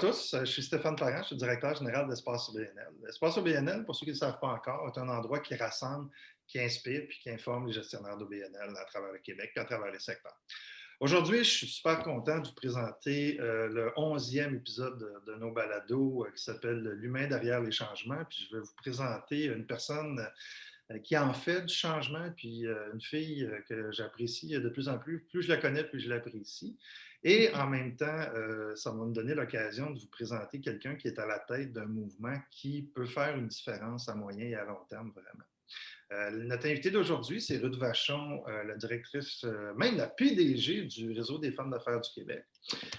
tous, je suis Stéphane Parent, je suis directeur général d'Espace OBNL. L'espace OBNL, pour ceux qui ne le savent pas encore, est un endroit qui rassemble, qui inspire puis qui informe les gestionnaires d'OBNL à travers le Québec et à travers les secteurs. Aujourd'hui, je suis super content de vous présenter le 11e épisode de nos balados qui s'appelle L'humain derrière les changements. Puis je vais vous présenter une personne qui en fait du changement, puis une fille que j'apprécie de plus en plus. Plus je la connais, plus je l'apprécie. Et en même temps, ça va me donner l'occasion de vous présenter quelqu'un qui est à la tête d'un mouvement qui peut faire une différence à moyen et à long terme, vraiment. Notre invitée d'aujourd'hui, c'est Ruth Vachon, la directrice, même la PDG du Réseau des femmes d'affaires du Québec.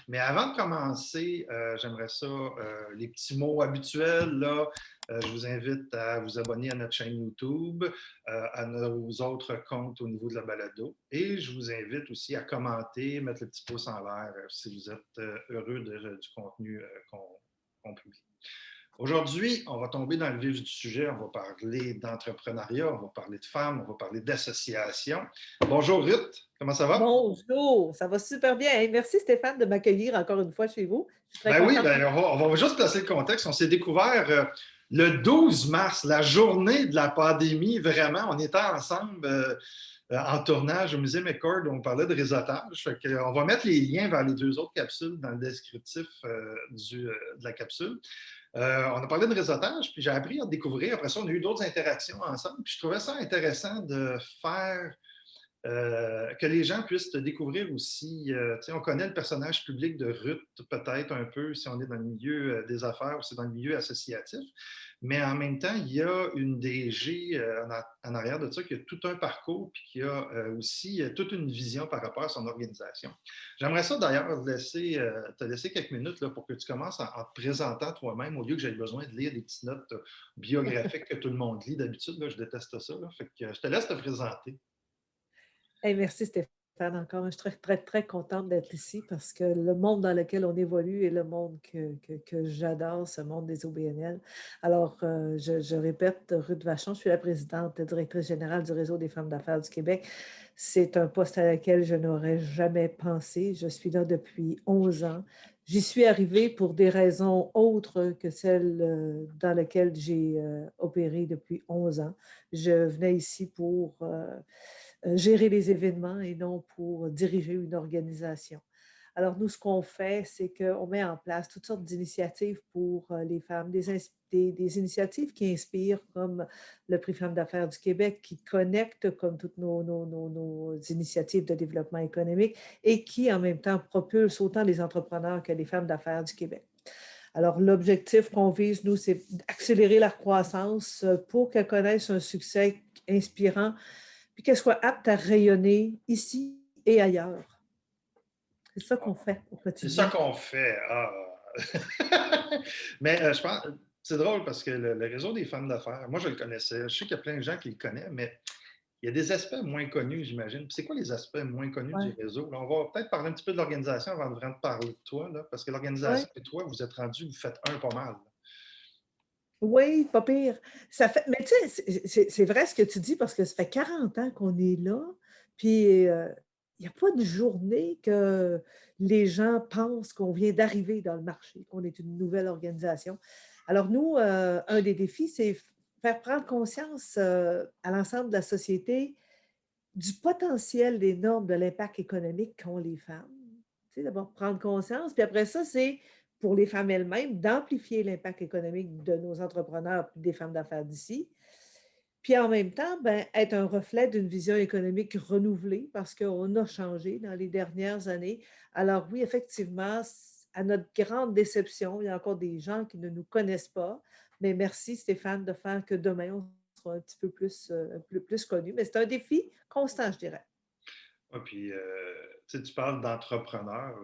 Mais avant de commencer, j'aimerais ça, les petits mots habituels, là, je vous invite à vous abonner à notre chaîne YouTube, à nos autres comptes au niveau de la balado. Et je vous invite aussi à commenter, mettre le petit pouce en l'air si vous êtes heureux du contenu qu'on publie. Aujourd'hui, on va tomber dans le vif du sujet. On va parler d'entrepreneuriat, on va parler de femmes, on va parler d'association. Bonjour Ruth, comment ça va? Bonjour, ça va super bien. Hey, merci Stéphane de m'accueillir encore une fois chez vous. Je suis très Ben oui, contente. ben on va juste placer le contexte. On s'est découvert le 12 mars, la journée de la pandémie, vraiment. On était ensemble en tournage au musée McCord où on parlait de réseautage. Fait que, on va mettre les liens vers les deux autres capsules dans le descriptif de la capsule. On a parlé de réseautage, puis j'ai appris à découvrir. Après ça, on a eu d'autres interactions ensemble. Puis je trouvais ça intéressant de faire que les gens puissent te découvrir aussi. On connaît le personnage public de Ruth, peut-être un peu, si on est dans le milieu des affaires ou c'est dans le milieu associatif. Mais en même temps, il y a une DG en arrière de ça qui a tout un parcours puis qui a aussi toute une vision par rapport à son organisation. J'aimerais ça d'ailleurs te laisser quelques minutes là, pour que tu commences en te présentant toi-même au lieu que j'aie besoin de lire des petites notes biographiques que tout le monde lit d'habitude. Là, je déteste ça. Là. Fait que je te laisse te présenter. Hey, merci Stéphane encore. Je suis très, très, très contente d'être ici parce que le monde dans lequel on évolue est le monde que j'adore, ce monde des OBNL. Alors, je répète, Ruth Vachon, je suis la présidente et directrice générale du Réseau des femmes d'affaires du Québec. C'est un poste à lequel je n'aurais jamais pensé. Je suis là depuis 11 ans. J'y suis arrivée pour des raisons autres que celles dans lesquelles j'ai opéré depuis 11 ans. Je venais ici pour gérer les événements et non pour diriger une organisation. Alors, nous, ce qu'on fait, c'est qu'on met en place toutes sortes d'initiatives pour les femmes, des initiatives qui inspirent, comme le Prix Femmes d'affaires du Québec, qui connectent comme toutes nos initiatives de développement économique et qui, en même temps, propulsent autant les entrepreneurs que les femmes d'affaires du Québec. Alors, l'objectif qu'on vise, nous, c'est d'accélérer leur croissance pour qu'elles connaissent un succès inspirant puis qu'elle soit apte à rayonner ici et ailleurs. C'est ça qu'on fait au C'est ça quotidien. qu'on fait. Ah. Mais je pense, c'est drôle parce que le réseau des femmes d'affaires, moi je le connaissais. Je sais qu'il y a plein de gens qui le connaissent, mais il y a des aspects moins connus, j'imagine. Puis c'est quoi les aspects moins connus du Ouais. réseau? Là, on va peut-être parler un petit peu de l'organisation avant de vraiment parler de toi, là, parce que Ouais. l'organisation et toi, vous êtes rendus, vous faites un pas mal. Oui, pas pire. Ça fait, mais tu sais, c'est vrai ce que tu dis parce que ça fait 40 ans qu'on est là, puis il n'y a pas de journée que les gens pensent qu'on vient d'arriver dans le marché, qu'on est une nouvelle organisation. Alors nous, un des défis, c'est faire prendre conscience à l'ensemble de la société du potentiel des normes de l'impact économique qu'ont les femmes. Tu sais, d'abord prendre conscience, puis après ça, c'est pour les femmes elles-mêmes d'amplifier l'impact économique de nos entrepreneurs et des femmes d'affaires d'ici. Puis en même temps, ben, être un reflet d'une vision économique renouvelée parce qu'on a changé dans les dernières années. Alors oui, effectivement, à notre grande déception, il y a encore des gens qui ne nous connaissent pas. Mais merci Stéphane de faire que demain, on sera un petit peu plus connus. Mais c'est un défi constant, je dirais. Ouais, puis, tu parles d'entrepreneurs,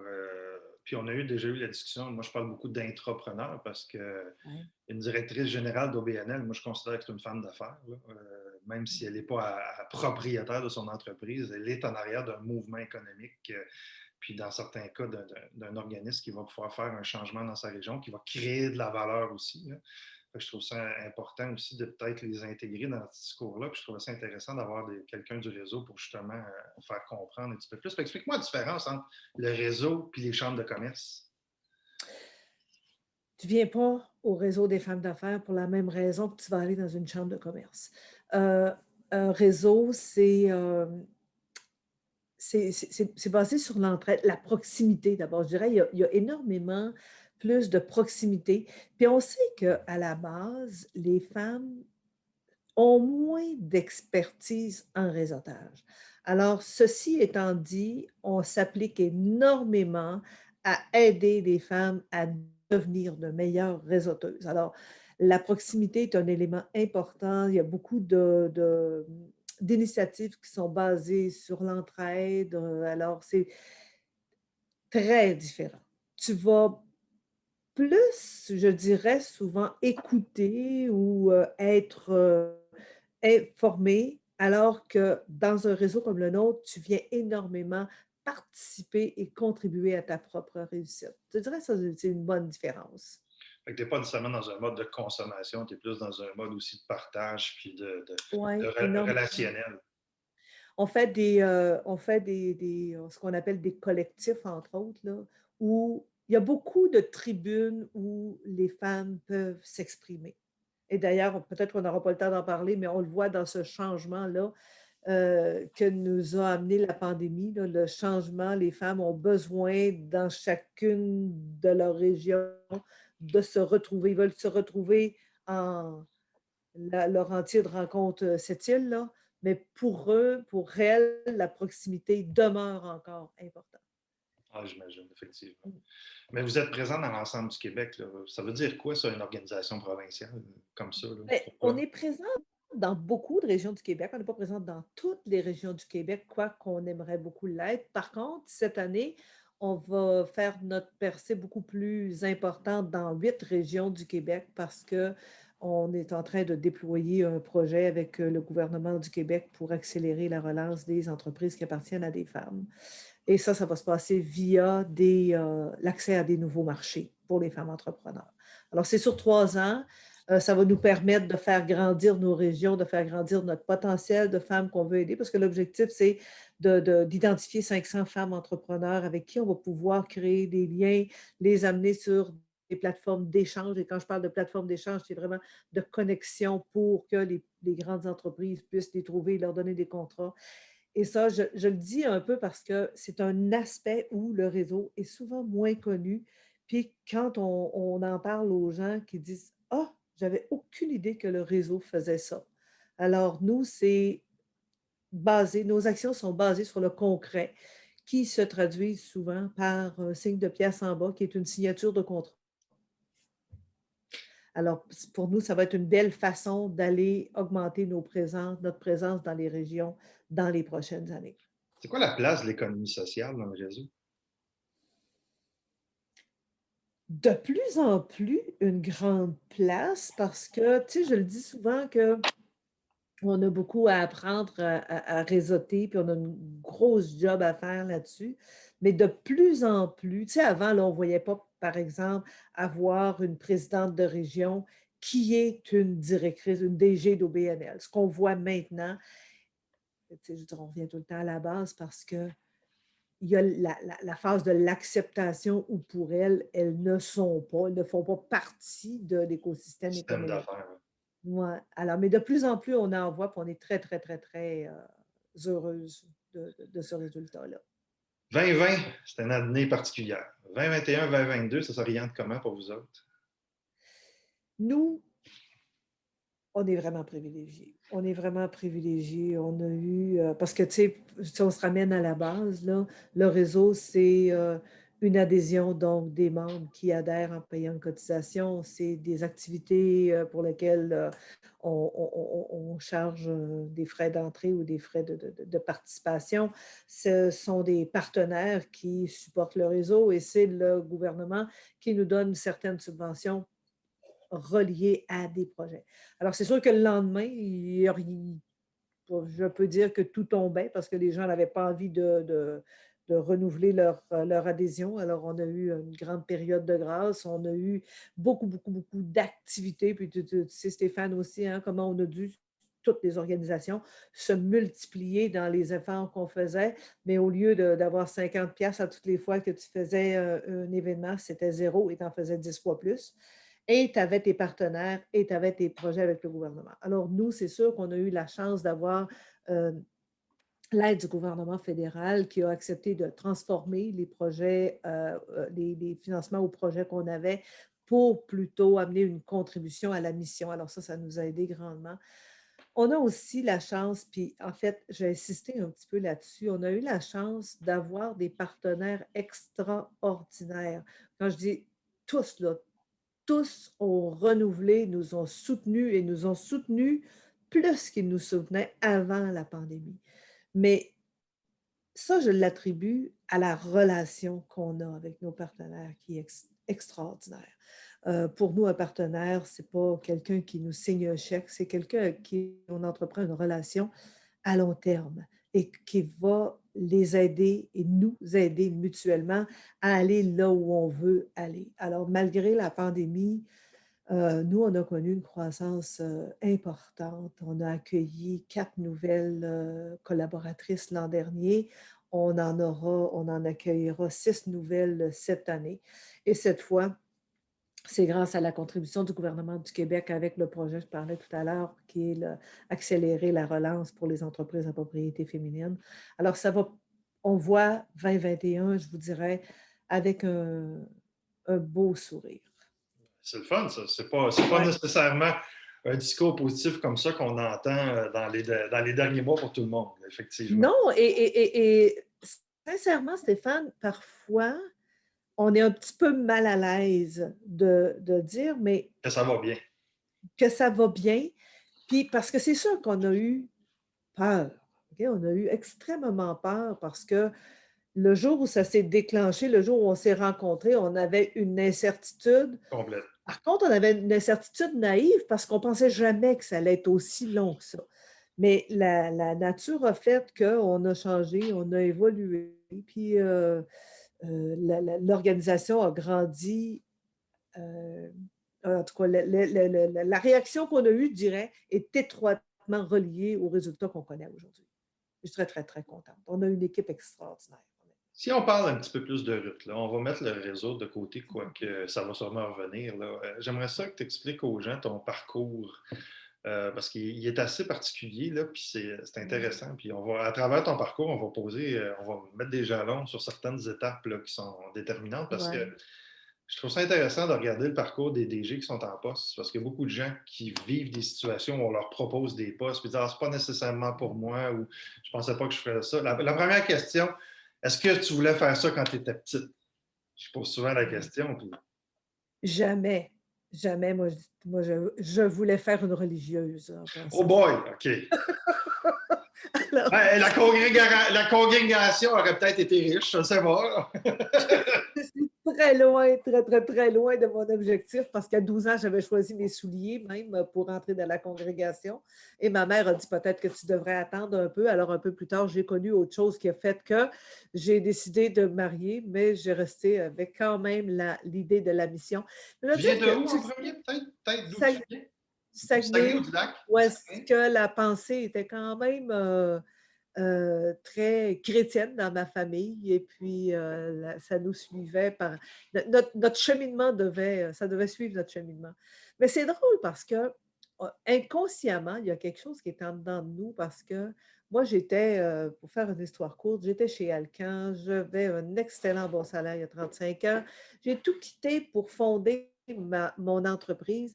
puis on a déjà eu la discussion. Moi, je parle beaucoup d'intrapreneurs parce que Ouais. une directrice générale d'OBNL, moi, je considère que c'est une femme d'affaires, là. Même si elle n'est pas propriétaire de son entreprise, elle est en arrière d'un mouvement économique, puis dans certains cas, d'un organisme qui va pouvoir faire un changement dans sa région, qui va créer de la valeur aussi, là. Je trouve ça important aussi de peut-être les intégrer dans ce discours-là. Puis je trouve ça intéressant d'avoir quelqu'un du réseau pour justement faire comprendre un petit peu plus. Explique-moi la différence entre le réseau et les chambres de commerce. Tu ne viens pas au réseau des femmes d'affaires pour la même raison que tu vas aller dans une chambre de commerce. Heu, un réseau, c'est basé sur l'entraide, la proximité d'abord. Je dirais, il y a énormément plus de proximité. Puis on sait qu'à la base, les femmes ont moins d'expertise en réseautage. Alors, ceci étant dit, on s'applique énormément à aider les femmes à devenir de meilleures réseauteuses. Alors, la proximité est un élément important. Il y a beaucoup d'initiatives qui sont basées sur l'entraide. Alors, c'est très différent. Tu vas plus, je dirais, souvent écouter ou être informé, alors que dans un réseau comme le nôtre, tu viens énormément participer et contribuer à ta propre réussite. Je dirais ça, c'est une bonne différence. Fait que tu n'es pas nécessairement dans un mode de consommation, tu es plus dans un mode aussi de partage puis de Oui, énormément. relationnel. On fait ce qu'on appelle des collectifs, entre autres, là, où il y a beaucoup de tribunes où les femmes peuvent s'exprimer. Et d'ailleurs, peut-être qu'on n'aura pas le temps d'en parler, mais on le voit dans ce changement-là que nous a amené la pandémie, là, le changement. Les femmes ont besoin, dans chacune de leurs régions, de se retrouver. Ils veulent se retrouver en leur entier de rencontre, cette île-là, mais pour eux, pour elles, la proximité demeure encore importante. Ah, j'imagine, effectivement. Mmh. Mais vous êtes présent dans l'ensemble du Québec, là. Ça veut dire quoi, ça, une organisation provinciale comme ça, là? Beh, on Pourquoi? est présent dans beaucoup de régions du Québec. On n'est pas présent dans toutes les régions du Québec, quoiqu'on aimerait beaucoup l'être. Par contre, cette année, on va faire notre percée beaucoup plus importante dans 8 régions du Québec parce qu'on est en train de déployer un projet avec le gouvernement du Québec pour accélérer la relance des entreprises qui appartiennent à des femmes. Et ça va se passer via l'accès à des nouveaux marchés pour les femmes entrepreneurs. Alors, c'est sur 3 ans. Ça va nous permettre de faire grandir nos régions, de faire grandir notre potentiel de femmes qu'on veut aider, parce que l'objectif, c'est d'identifier 500 femmes entrepreneurs avec qui on va pouvoir créer des liens, les amener sur des plateformes d'échange. Et quand je parle de plateformes d'échange, c'est vraiment de connexion pour que les grandes entreprises puissent les trouver et leur donner des contrats. Et ça, je le dis un peu parce que c'est un aspect où le réseau est souvent moins connu. Puis quand on en parle aux gens qui disent: «Ah, j'avais aucune idée que le réseau faisait ça». Alors nous, c'est basé nos actions sont basées sur le concret qui se traduisent souvent par un signe de pièce en bas qui est une signature de contrat. Alors pour nous, ça va être une belle façon d'aller augmenter notre présence dans les régions dans les prochaines années. C'est quoi la place de l'économie sociale dans le réseau? De plus en plus, une grande place parce que, tu sais, je le dis souvent qu'on a beaucoup à apprendre à réseauter, puis on a une grosse job à faire là-dessus. Mais de plus en plus, tu sais, avant, là, on ne voyait pas, par exemple, avoir une présidente de région qui est une directrice, une DG d'OBNL. Ce qu'on voit maintenant, tu sais, je veux dire, on revient tout le temps à la base parce que il y a la phase de l'acceptation où pour elles, elles ne font pas partie de l'écosystème Système économique. d'affaires, hein. Ouais. Alors, mais de plus en plus, on en voit, puis on est très, très, très, très, heureuse de ce résultat-là. 2020, c'était une année particulière. 2021, 2022, ça s'oriente comment pour vous autres? Nous, on est vraiment privilégiés. On est vraiment privilégiés. On a eu, parce que, tu sais, si on se ramène à la base, là, le réseau, c'est une adhésion, donc des membres qui adhèrent en payant une cotisation. C'est des activités pour lesquelles on charge des frais d'entrée ou des frais de participation. Ce sont des partenaires qui supportent le réseau et c'est le gouvernement qui nous donne certaines subventions reliés à des projets. Alors, c'est sûr que le lendemain, il y a ri je peux dire que tout tombait parce que les gens n'avaient pas envie de renouveler leur adhésion. Alors, on a eu une grande période de grâce. On a eu beaucoup, beaucoup, beaucoup d'activités. Puis, tu sais, Stéphane aussi, hein, comment on a dû toutes les organisations, se multiplier dans les efforts qu'on faisait, mais au lieu d'avoir 50 pièces à toutes les fois que tu faisais un événement, c'était zéro et tu en faisais 10 fois plus. Et tu avais tes partenaires et tu avais tes projets avec le gouvernement. Alors, nous, c'est sûr qu'on a eu la chance d'avoir euh, l'aide du gouvernement fédéral qui a accepté de transformer les projets, les financements aux projets qu'on avait pour plutôt amener une contribution à la mission. Alors ça nous a aidé grandement. On a aussi la chance, puis en fait, j'ai insisté un petit peu là-dessus, on a eu la chance d'avoir des partenaires extraordinaires. Quand je dis tous, là, tous ont renouvelé, nous ont soutenus et nous ont soutenus plus qu'ils nous soutenaient avant la pandémie. Mais ça, je l'attribue à la relation qu'on a avec nos partenaires qui est extraordinaire. Pour nous, un partenaire, ce n'est pas quelqu'un qui nous signe un chèque, c'est quelqu'un avec qui on entreprend une relation à long terme et qui va les aider et nous aider mutuellement à aller là où on veut aller. Alors, malgré la pandémie, nous, on a connu une croissance importante. On a accueilli 4 nouvelles collaboratrices l'an dernier. On en accueillera 6 nouvelles cette année. Et cette fois, c'est grâce à la contribution du gouvernement du Québec avec le projet que je parlais tout à l'heure, qui est accélérer la relance pour les entreprises à propriété féminine. Alors, on voit 2021, je vous dirais, avec un beau sourire. C'est le fun, ça. C'est pas nécessairement un discours positif comme ça qu'on entend dans les derniers mois pour tout le monde, effectivement. Non, et sincèrement, Stéphane, parfois, on est un petit peu mal à l'aise de dire, mais Que ça va bien. que ça va bien. Puis parce que c'est sûr qu'on a eu peur. Okay? On a eu extrêmement peur parce que le jour où ça s'est déclenché, le jour où on s'est rencontrés, on avait une incertitude. Complète. Par contre, on avait une incertitude naïve parce qu'on ne pensait jamais que ça allait être aussi long que ça. Mais la nature a fait qu'on a changé, on a évolué, puis l'organisation a grandi. En tout cas, la réaction qu'on a eue, je dirais, est étroitement reliée aux résultats qu'on connaît aujourd'hui. Je suis très, très, très contente. On a une équipe extraordinaire. Si on parle un petit peu plus de route, là, on va mettre le réseau de côté, quoique ça va sûrement revenir. J'aimerais ça que tu expliques aux gens ton parcours, parce qu'il est assez particulier, là, puis c'est intéressant. Puis à travers ton parcours, on va mettre des jalons sur certaines étapes là, qui sont déterminantes, parce que Ouais. je trouve ça intéressant de regarder le parcours des DG qui sont en poste, parce qu'il y a beaucoup de gens qui vivent des situations où on leur propose des postes, puis disent, ah, c'est pas nécessairement pour moi, ou je pensais pas que je ferais ça. La première question, est-ce que tu voulais faire ça quand tu étais petite? Je pose souvent la question. Puis... Jamais, jamais. Moi, je voulais faire une religieuse en Oh passant. boy, OK. Alors, Ben, la congrégation aurait peut-être été riche, je ne sais pas. je suis très loin, très, très, très loin de mon objectif parce qu'à 12 ans, j'avais choisi mes souliers même pour entrer dans la congrégation. Et ma mère a dit peut-être que tu devrais attendre un peu. Alors, un peu plus tard, j'ai connu autre chose qui a fait que j'ai décidé de me marier, mais j'ai resté avec quand même l'idée de la mission. Je veux Tu viens dire de que où en premier, peut-être d'où tu viens? du Du Saguenay ou Saguenay, du Lac? où Du est-ce Saguenay? que la pensée était quand même très chrétienne dans ma famille et puis ça nous suivait par notre cheminement ça devait suivre notre cheminement. Mais c'est drôle parce que inconsciemment, il y a quelque chose qui est en dedans de nous parce que moi, pour faire une histoire courte, j'étais chez Alcan, j'avais un excellent bon salaire il y a 35 ans. J'ai tout quitté pour fonder mon entreprise.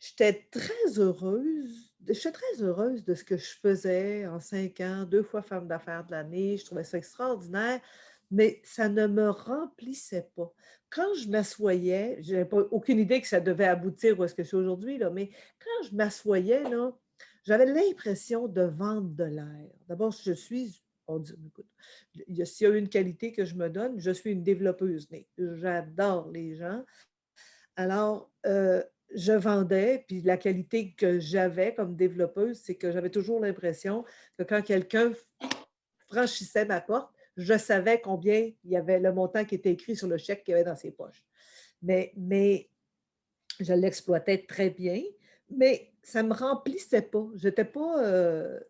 J'étais très heureuse de ce que je faisais en 5 ans, 2 fois femme d'affaires de l'année. Je trouvais ça extraordinaire, mais ça ne me remplissait pas. Quand je m'assoyais, je n'avais pas aucune idée que ça devait aboutir où est-ce que je suis aujourd'hui, là, mais quand je m'assoyais, là, j'avais l'impression de vendre de l'air. D'abord, écoute, s'il y a une qualité que je me donne, je suis une développeuse née. J'adore les gens. Alors, je vendais, puis la qualité que j'avais comme développeuse, c'est que j'avais toujours l'impression que quand quelqu'un franchissait ma porte, je savais combien il y avait le montant qui était écrit sur le chèque qu'il y avait dans ses poches. Mais je l'exploitais très bien, mais ça me remplissait pas. J'étais pas,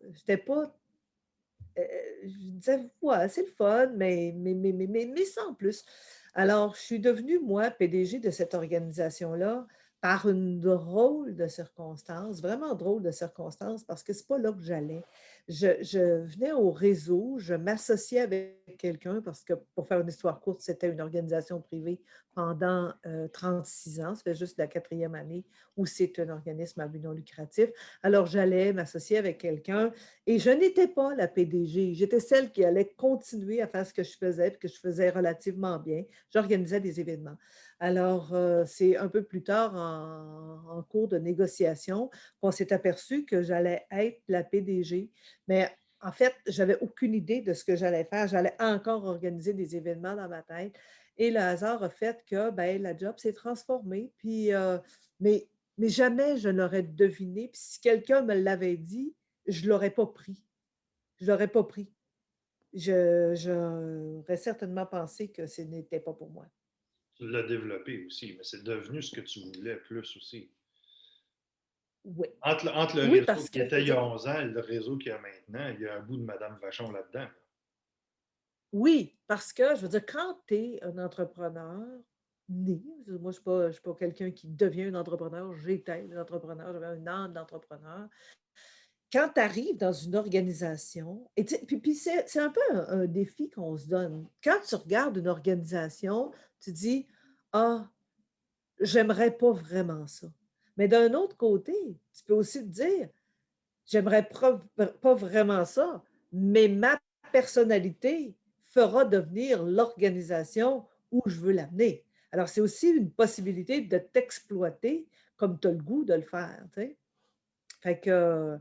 je disais: «Ouais, c'est le fun, mais sans plus». Alors, je suis devenue, moi, PDG de cette organisation-là par une drôle de circonstance, vraiment drôle de circonstance, parce que c'est pas là que j'allais. Je venais au réseau, je m'associais avec quelqu'un parce que, pour faire une histoire courte, c'était une organisation privée pendant, 36 ans. Ça fait juste la 4e année où c'est un organisme à but non lucratif. Alors, j'allais m'associer avec quelqu'un et je n'étais pas la PDG. J'étais celle qui allait continuer à faire ce que je faisais, puis que je faisais relativement bien. J'organisais des événements. Alors, c'est un peu plus tard en cours de négociation qu'on s'est aperçu que j'allais être la PDG. Mais en fait, j'avais aucune idée de ce que j'allais faire. J'allais encore organiser des événements dans ma tête et le hasard a fait que, ben, la job s'est transformée. Puis, mais mais jamais je n'aurais deviné. Puis si quelqu'un me l'avait dit, je l'aurais pas pris. Je l'aurais pas pris. J'aurais certainement pensé que ce n'était pas pour moi. Tu l'as développé aussi, mais c'est devenu ce que tu voulais plus aussi. Oui. Entre le Oui, réseau parce qui que je était veux il y a dire 11 ans et le réseau qu'il y a maintenant, il y a un bout de Madame Vachon là-dedans. oui, parce que je veux dire, quand tu es un entrepreneur né, moi je suis pas quelqu'un qui devient un entrepreneur, j'étais un entrepreneur, j'avais un âme d'entrepreneur. Quand tu arrives dans une organisation et tu sais puis c'est un peu un défi qu'on se donne. Quand tu regardes une organisation, tu dis: «Ah, j'aimerais pas vraiment ça». Mais d'un autre côté, tu peux aussi te dire: «J'aimerais pas vraiment ça, mais ma personnalité fera devenir l'organisation où je veux l'amener». Alors c'est aussi une possibilité de t'exploiter comme tu as le goût de le faire, tu sais? Fait que,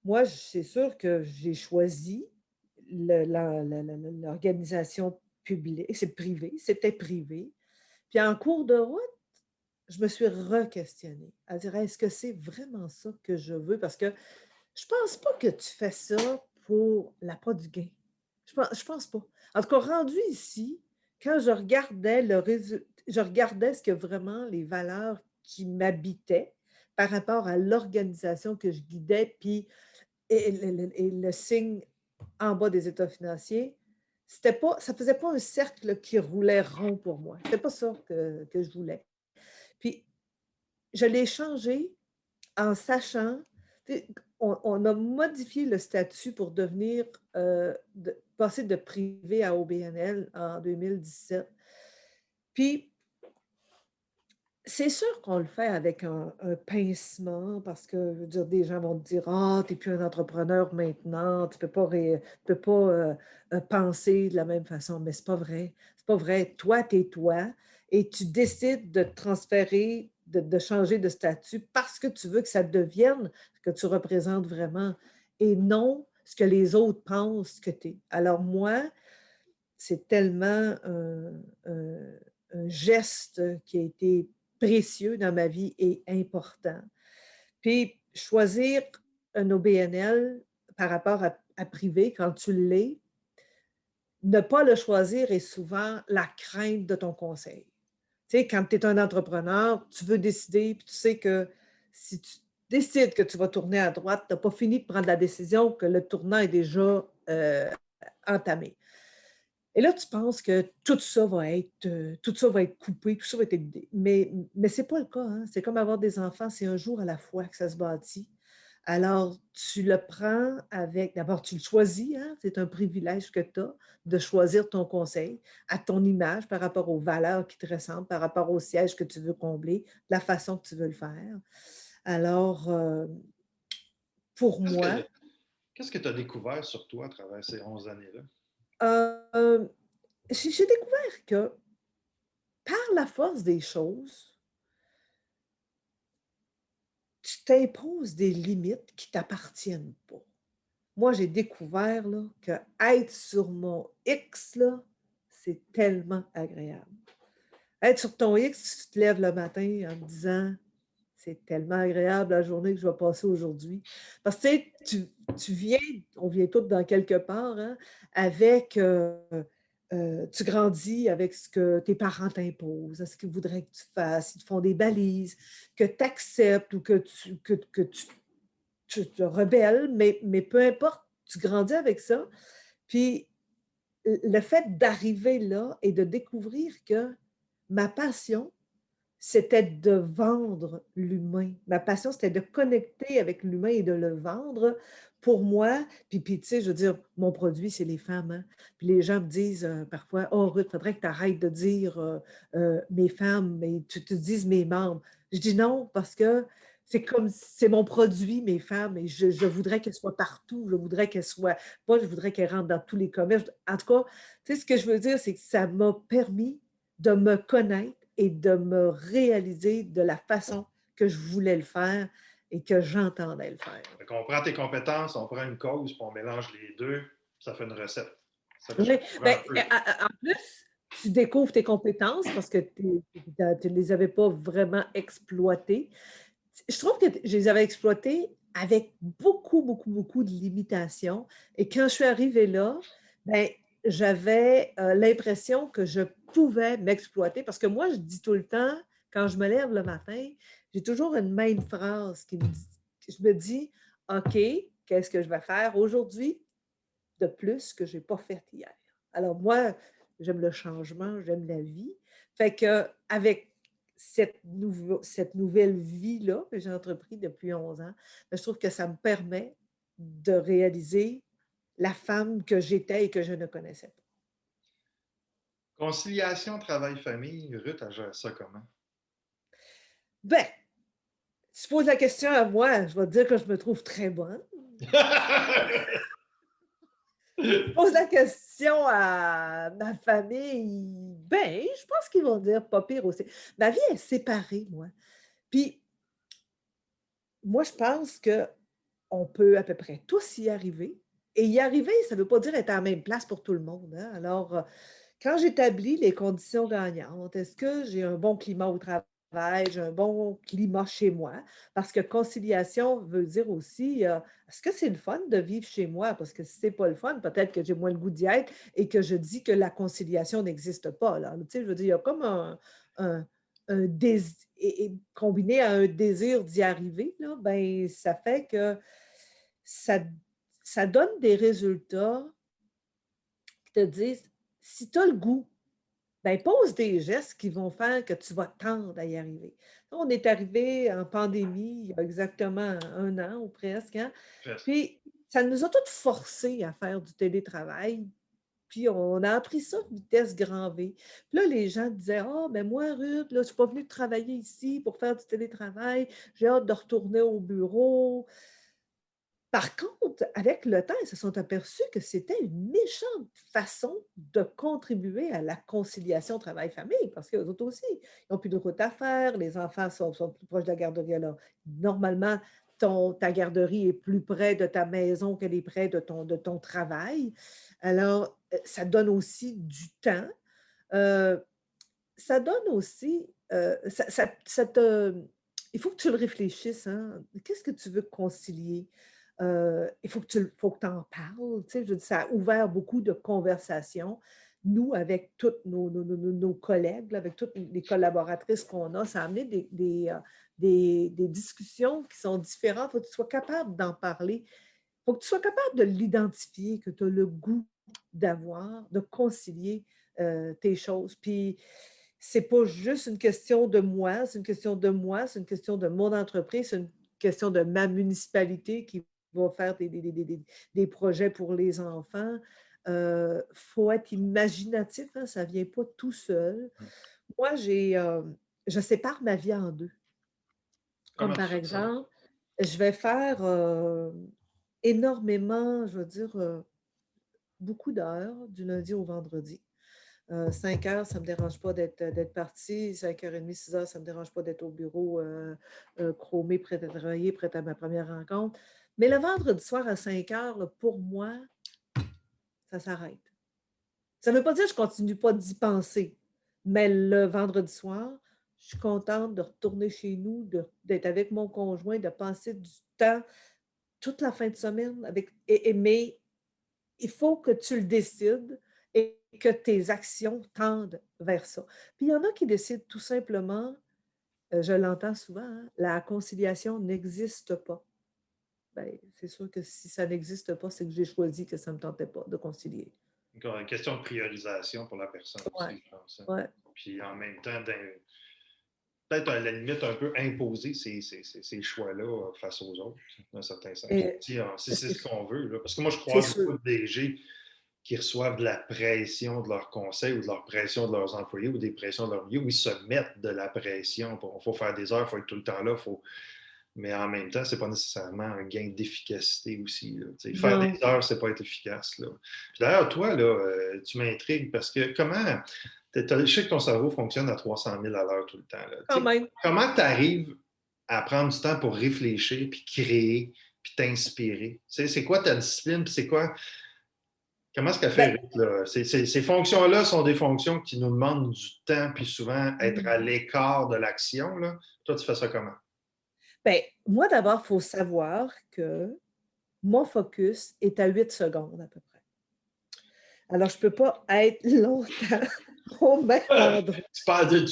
moi, c'est sûr que j'ai choisi l'organisation publique, c'est privé, c'était privé. Puis en cours de route, je me suis requestionnée à dire: «Est-ce que c'est vraiment ça que je veux?» parce que je pense pas que tu fais ça pour l'appât du gain. Je pense pas. En tout cas, rendu ici, quand je regardais ce que vraiment les valeurs qui m'habitaient par rapport à l'organisation que je guidais, puis et le signe en bas des états financiers, c'était pas ça faisait pas un cercle qui roulait rond pour moi. C'était pas ça que je voulais. Puis je l'ai changé en sachant, tu sais, on a modifié le statut pour devenir, passer de privé à OBNL en 2017. Puis, c'est sûr qu'on le fait avec un pincement parce que, je veux dire, des gens vont te dire: «Ah, tu es plus un entrepreneur maintenant, tu peux pas, penser de la même façon». Mais c'est pas vrai, c'est pas vrai. Toi, tu es toi et tu décides de te transférer, de changer de statut parce que tu veux que ça devienne ce que tu représentes vraiment et non ce que les autres pensent que tu es. Alors moi, c'est tellement un geste qui a été précieux dans ma vie et important. Puis choisir un OBNL par rapport à privé quand tu l'es, ne pas le choisir est souvent la crainte de ton conseil. Tu sais, quand tu es un entrepreneur, tu veux décider, puis tu sais que si tu décides que tu vas tourner à droite, tu n'as pas fini de prendre la décision, que le tournant est déjà entamé. Et là, tu penses que tout ça va être coupé, tout ça va être éludé. Mais c'est pas le cas, hein. C'est comme avoir des enfants, c'est un jour à la fois que ça se bâtit. Alors, tu le prends avec d'abord, tu le choisis, hein, c'est un privilège que tu as de choisir ton conseil à ton image, par rapport aux valeurs qui te ressemblent, par rapport au siège que tu veux combler, la façon que tu veux le faire. Alors, pour Qu'est-ce moi, que qu'est-ce que tu as découvert sur toi à travers ces 11 années-là? heu, j'ai découvert que par la force des choses, tu t'imposes des limites qui t'appartiennent pas. Moi, j'ai découvert là, que être sur mon X, là, c'est tellement agréable. Être sur ton X, tu te lèves le matin en te disant: «C'est tellement agréable la journée que je vais passer aujourd'hui». Parce que tu sais, tu viens on vient tous dans quelque part, hein, avec, tu grandis avec ce que tes parents t'imposent, ce qu'ils voudraient que tu fasses. Ils te font des balises, que tu acceptes ou tu te rebelles, mais peu importe, tu grandis avec ça. Puis le fait d'arriver là et de découvrir que ma passion, c'était de vendre l'humain. Ma passion, c'était de connecter avec l'humain et de le vendre pour moi. Puis tu sais, je veux dire, mon produit, c'est les femmes, hein. Puis les gens me disent, parfois: «Oh Ruth, faudrait que tu arrêtes de dire, mes femmes, mais tu te dises mes membres». Je dis: «Non, parce que c'est mon produit, mes femmes, et je voudrais qu'elles soient partout. Je voudrais qu'elles soient je voudrais qu'elles rentrent dans tous les commerces». En tout cas, tu sais, ce que je veux dire, c'est que ça m'a permis de me connaître et de me réaliser de la façon que je voulais le faire et que j'entendais le faire. Fait qu'on prend tes compétences, on prend une cause, puis on mélange les deux, ça fait une recette. C'est ça que je Oui, comprends ben, un peu. en plus, tu découvres tes compétences parce que tu ne les avais pas vraiment exploitées. Je trouve que je les avais exploitées avec beaucoup, beaucoup, beaucoup de limitations, et quand je suis arrivée là, ben, j'avais, l'impression que je pouvais m'exploiter parce que moi, je dis tout le temps, quand je me lève le matin, j'ai toujours une même phrase qui me dit je me dis: «OK, qu'est-ce que je vais faire aujourd'hui de plus que j'ai pas fait hier?» Alors moi, j'aime le changement, j'aime la vie. Fait qu'avec cette nouvelle vie-là que j'ai entrepris depuis 11 ans, ben, je trouve que ça me permet de réaliser la femme que j'étais et que je ne connaissais pas. Conciliation travail-famille, Ruth, elle gère ça comment? Ben, si tu poses la question à moi, je vais te dire que je me trouve très bonne. Pose la question à ma famille, ben, je pense qu'ils vont dire pas pire aussi. Ma vie est séparée, moi. Puis, moi, je pense qu'on peut à peu près tous y arriver. Et y arriver, ça ne veut pas dire être à la même place pour tout le monde, hein. Alors, quand j'établis les conditions gagnantes, est-ce que j'ai un bon climat au travail, j'ai un bon climat chez moi? Parce que conciliation veut dire aussi, est-ce que c'est le fun de vivre chez moi? Parce que si c'est pas le fun, peut-être que j'ai moins le goût d'y être et que je dis que la conciliation n'existe pas, là. Tu sais, je veux dire, il y a comme un et combiné à un désir d'y arriver, là, ben, ça fait que ça ça donne des résultats qui te disent: «Si tu as le goût, ben, pose des gestes qui vont faire que tu vas tendre à y arriver». On est arrivé en pandémie il y a exactement 1 an ou presque, hein, Presque. puis ça nous a toutes forcés à faire du télétravail, puis on a appris ça vitesse grand V. Puis là, les gens disaient: «Ah, ben moi, Ruth, là, je suis pas venue travailler ici pour faire du télétravail, j'ai hâte de retourner au bureau». Par contre, avec le temps, ils se sont aperçus que c'était une méchante façon de contribuer à la conciliation travail-famille, parce qu'eux autres aussi, ils n'ont plus de route à faire, les enfants sont plus proches de la garderie. Alors, normalement, ta garderie est plus près de ta maison qu'elle est près de ton travail. Alors, ça donne aussi du temps. Euh, Ça donne aussi, ça te il faut que tu le réfléchisses, hein. Qu'est-ce que tu veux concilier? Il faut que tu en parles, tu sais? Je veux dire, ça a ouvert beaucoup de conversations. Nous, avec toutes nos collègues, là, avec toutes les collaboratrices qu'on a, ça a amené des discussions qui sont différentes. Il faut que tu sois capable d'en parler. Il faut que tu sois capable de l'identifier, que tu as le goût d'avoir, de concilier, tes choses. Puis c'est pas juste une question de moi, c'est une question de moi, c'est une question de mon entreprise, c'est une question de ma municipalité qui va faire des projets pour les enfants. Faut être imaginatif, hein, ça vient pas tout seul. Moi, je sépare ma vie en 2. Comme Comment tu par fais ça? exemple, je vais faire, énormément, je veux dire, beaucoup d'heures du lundi au vendredi. 5 heures, ça ne me dérange pas d'être partie. 5h30, 6 heures, ça ne me dérange pas d'être au bureau, chromée, prête à travailler, prête à ma première rencontre. Mais le vendredi soir à 5 heures, là, pour moi, ça s'arrête. Ça ne veut pas dire que je ne continue pas d'y penser, mais le vendredi soir, je suis contente de retourner chez nous, d'être avec mon conjoint, de passer du temps toute la fin de semaine avec mais il faut que tu le décides et que tes actions tendent vers ça. Puis il y en a qui décident tout simplement, je l'entends souvent, hein, la conciliation n'existe pas. Ben, c'est sûr que si ça n'existe pas, c'est que j'ai choisi que ça ne me tentait pas de concilier. Encore une question de priorisation pour la personne Ouais, aussi, je pense, hein. ouais, Puis en même temps, peut-être à la limite un peu imposer ces choix-là face aux autres, dans un certain sens. et Si c'est c'est ce qu'on veut. Là. Parce que moi, je c'est crois sûr. beaucoup de DG qui reçoivent de la pression de leurs conseils ou de la pression de leurs employés ou des pressions de leur milieu, où ils se mettent de la pression. Il faut faire des heures, il faut être tout le temps là, mais en même temps, ce n'est pas nécessairement un gain d'efficacité aussi. Là. Faire des Non, heures, c'est pas être efficace. Là. D'ailleurs, toi, là, tu m'intrigues parce que je sais que ton cerveau fonctionne à 300 000 à l'heure tout le temps. Là. quand même. Comment tu arrives à prendre du temps pour réfléchir, puis créer, puis t'inspirer? C'est quoi ta discipline, puis c'est quoi. Comment est-ce qu'elle fait, Ben, Ruth, là? Ces fonctions-là sont des fonctions qui nous demandent du temps, puis souvent être à mmh. l'écart de l'action. Là. Toi, tu fais ça comment? Ben, moi d'abord, il faut savoir que mon focus est à 8 secondes à peu près. Alors je ne peux pas être longtemps au même endroit. Tu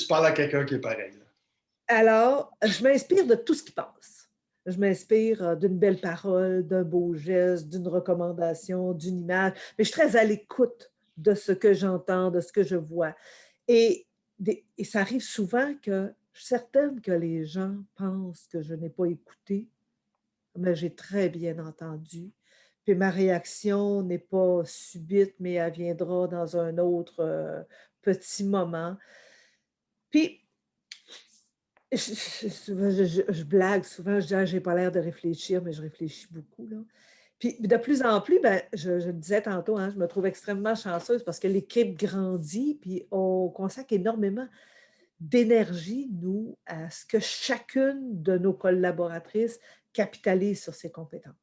parles à quelqu'un qui est pareil. Là. Alors, je m'inspire de tout ce qui passe. Je m'inspire, d'une belle parole, d'un beau geste, d'une recommandation, d'une image, mais je suis très à l'écoute de ce que j'entends, de ce que je vois et et ça arrive souvent que je suis certaine que les gens pensent que je n'ai pas écouté, mais j'ai très bien entendu. Puis ma réaction n'est pas subite, mais elle viendra dans un autre, petit moment. Puis souvent, je blague souvent, je dis: «Ah, j'ai pas l'air de réfléchir», mais je réfléchis beaucoup, là. Puis de plus en plus, ben, je le disais tantôt, hein, je me trouve extrêmement chanceuse parce que l'équipe grandit, puis on consacre énormément d'énergie, nous, à ce que chacune de nos collaboratrices capitalise sur ses compétences.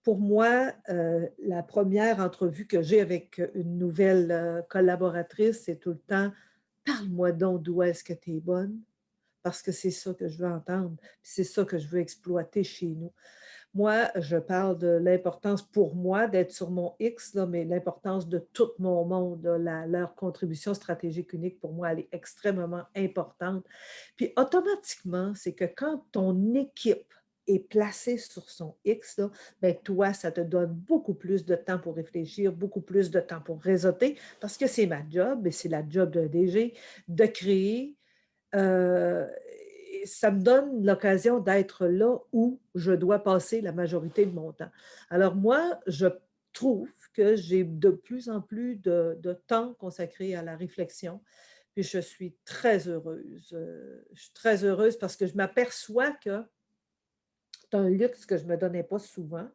Pour moi, la première entrevue que j'ai avec une nouvelle, collaboratrice, c'est tout le temps: «Parle-moi donc d'où est-ce que tu es bonne, parce que c'est ça que je veux entendre, puis c'est ça que je veux exploiter chez nous». Moi, je parle de l'importance pour moi d'être sur mon X, là, mais l'importance de tout mon monde, là, leur contribution stratégique unique, pour moi, elle est extrêmement importante. Puis automatiquement, c'est que quand ton équipe est placée sur son X, là, ben toi, ça te donne beaucoup plus de temps pour réfléchir, beaucoup plus de temps pour réseauter, parce que c'est ma job et c'est la job d'un DG de créer. Et ça me donne l'occasion d'être là où je dois passer la majorité de mon temps. Alors moi, je trouve que j'ai de plus en plus de temps consacré à la réflexion, puis je suis très heureuse. Je suis très heureuse parce que je m'aperçois que c'est un luxe que je ne me donnais pas souvent,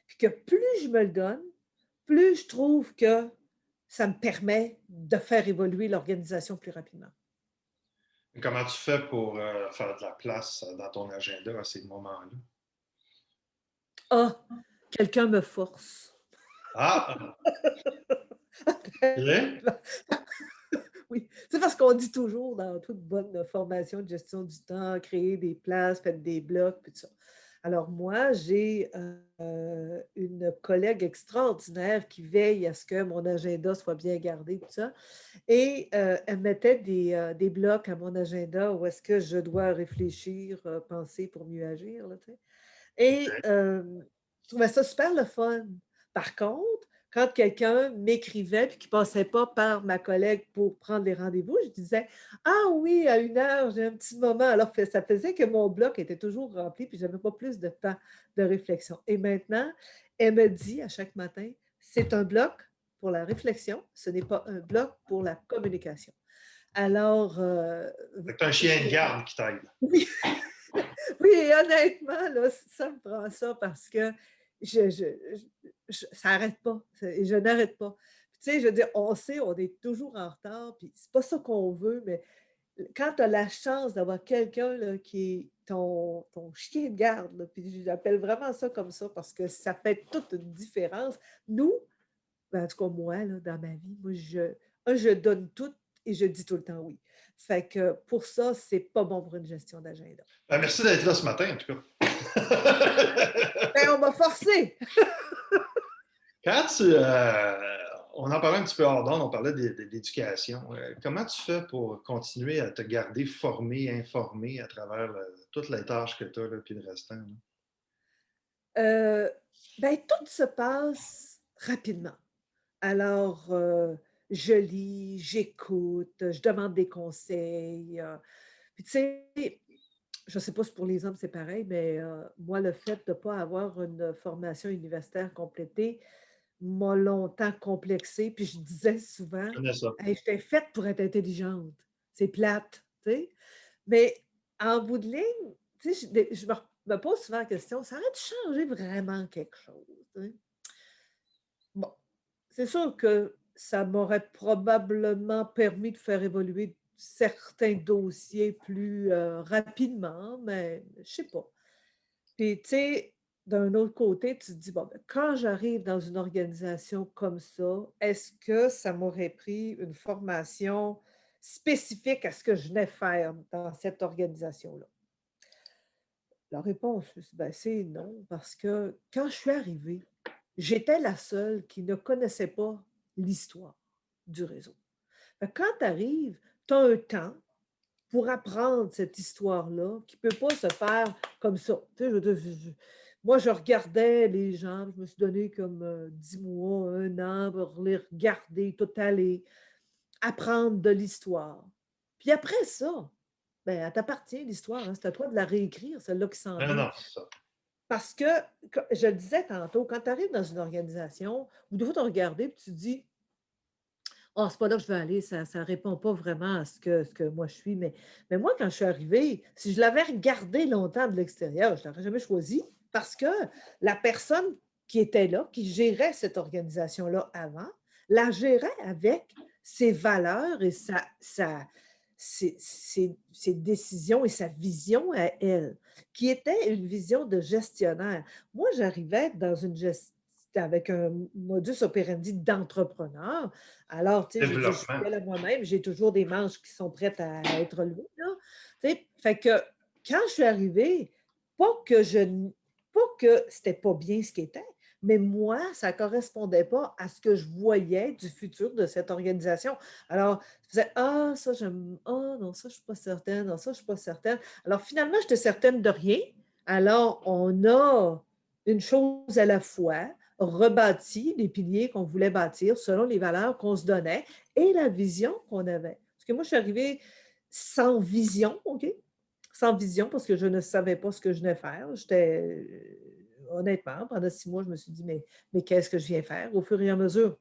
puis que plus je me le donne, plus je trouve que ça me permet de faire évoluer l'organisation plus rapidement. Comment tu fais pour faire de la place dans ton agenda à ces moments-là? Ah! Quelqu'un me force. Ah! OK. Oui, c'est parce qu'on dit toujours dans toute bonne formation de gestion du temps, créer des places, faites des blocs, puis tout ça. Alors moi, j'ai, une collègue extraordinaire qui veille à ce que mon agenda soit bien gardé, tout ça et elle mettait des blocs à mon agenda où est-ce que je dois réfléchir, penser pour mieux agir, là, tu sais. Et je trouvais ça super le fun. Par contre, quand quelqu'un m'écrivait puis qui passait pas par ma collègue pour prendre les rendez-vous, je disais: «Ah oui, à 1 heure, j'ai un petit moment». Alors que ça faisait que mon bloc était toujours rempli puis j'avais pas plus de temps de réflexion. Et maintenant, elle me dit à chaque matin: «C'est un bloc pour la réflexion, ce n'est pas un bloc pour la communication». Alors, C'est un chien de garde qui t'aide. oui. Oui et honnêtement, là, ça me prend ça parce que ça n'arrête pas, je n'arrête pas. Puis tu sais, je veux dire, on sait, on est toujours en retard, puis c'est pas ça qu'on veut, mais quand tu as la chance d'avoir quelqu'un là, qui est ton chien de garde, là, puis j'appelle vraiment ça comme ça parce que ça fait toute une différence. Nous, ben, en tout cas moi, là, dans ma vie, moi je donne tout et je dis tout le temps oui. Fait que pour ça, c'est pas bon pour une gestion d'agenda. Ben, merci d'être là ce matin, en tout cas. Ben, on m'a forcé! Quand On en parlait un petit peu hors d'onde, on parlait d'éducation. Comment tu fais pour continuer à te garder formé, informé à travers toutes les tâches que tu as, là, puis le restant? Là? Heu, ben, tout se passe rapidement. Alors, je lis, j'écoute, je demande des conseils, puis tu sais, je ne sais pas si pour les hommes c'est pareil, mais moi, le fait de ne pas avoir une formation universitaire complétée m'a longtemps complexée, puis je disais souvent: Je connais ça. «Hey, j'étais faite pour être intelligente». C'est plate, tu sais? Mais en bout de ligne, tu sais, je me pose souvent la question: «Ça aurait-tu changé vraiment quelque chose?» tu sais? Bon, c'est sûr que ça m'aurait probablement permis de faire évoluer certains dossiers plus, rapidement, mais je sais pas. Puis, tu sais, d'un autre côté, tu te dis: «Bon, ben, quand j'arrive dans une organisation comme ça, est-ce que ça m'aurait pris une formation spécifique à ce que je venais faire dans cette organisation-là?» La réponse, ben, c'est non, parce que quand je suis arrivée, j'étais la seule qui ne connaissait pas l'histoire du réseau. Fait que quand tu arrives, tu as un temps pour apprendre cette histoire-là qui ne peut pas se faire comme ça. Tu sais, je veux dire, moi, je regardais les gens, je me suis donné comme 10 mois, un an pour les regarder, tout aller, apprendre de l'histoire. Puis après ça, ben, elle t'appartient, l'histoire. Hein, c'est à toi de la réécrire, celle-là qui s'en Non, vient. non, c'est ça. Parce que, je le disais tantôt, quand tu arrives dans une organisation, vous devez te regarder et tu te dis: «Ah, c'est pas là que je veux aller, ça ne répond pas vraiment à ce que moi je suis». Mais moi, quand je suis arrivée, si je l'avais regardé longtemps de l'extérieur, je ne l'aurais jamais choisi parce que la personne qui était là, qui gérait cette organisation-là avant, la gérait avec ses valeurs et ses décisions et sa vision à elle, qui était une vision de gestionnaire. Moi, j'arrivais dans une gestion avec un modus operandi d'entrepreneur. Alors, tu sais, je veux dire, je suis Développement. fidèle à moi-même, j'ai toujours des manches qui sont prêtes à être levées, là. Tu sais, fait que quand je suis arrivée, pas que je n pas que c'était pas bien ce qui était, mais moi, ça correspondait pas à ce que je voyais du futur de cette organisation. Alors, je faisais: «Ah, ça j'aime ah non, ça je suis pas certaine, non, ça je suis pas certaine». Alors finalement, j'étais certaine de rien. Alors, on a une chose à la fois rebâti les piliers qu'on voulait bâtir selon les valeurs qu'on se donnait et la vision qu'on avait. Parce que moi, je suis arrivée sans vision, OK? Sans vision parce que je ne savais pas ce que je venais faire. Honnêtement, pendant 6 mois, je me suis dit: «Mais qu'est-ce que je viens faire?» Au fur et à mesure,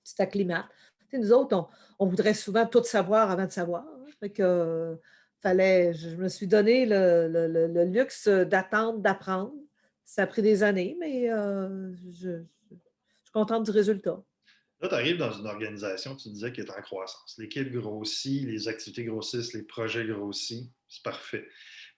tu t'acclimates. Tu sais, nous autres, on voudrait souvent tout savoir avant de savoir, hein. Fait que, fallait je me suis donné le luxe, d'attendre, d'apprendre. Ça a pris des années, mais je suis contente du résultat. Là, tu arrives dans une organisation, tu disais, qui est en croissance. L'équipe grossit, les activités grossissent, les projets grossissent. C'est parfait.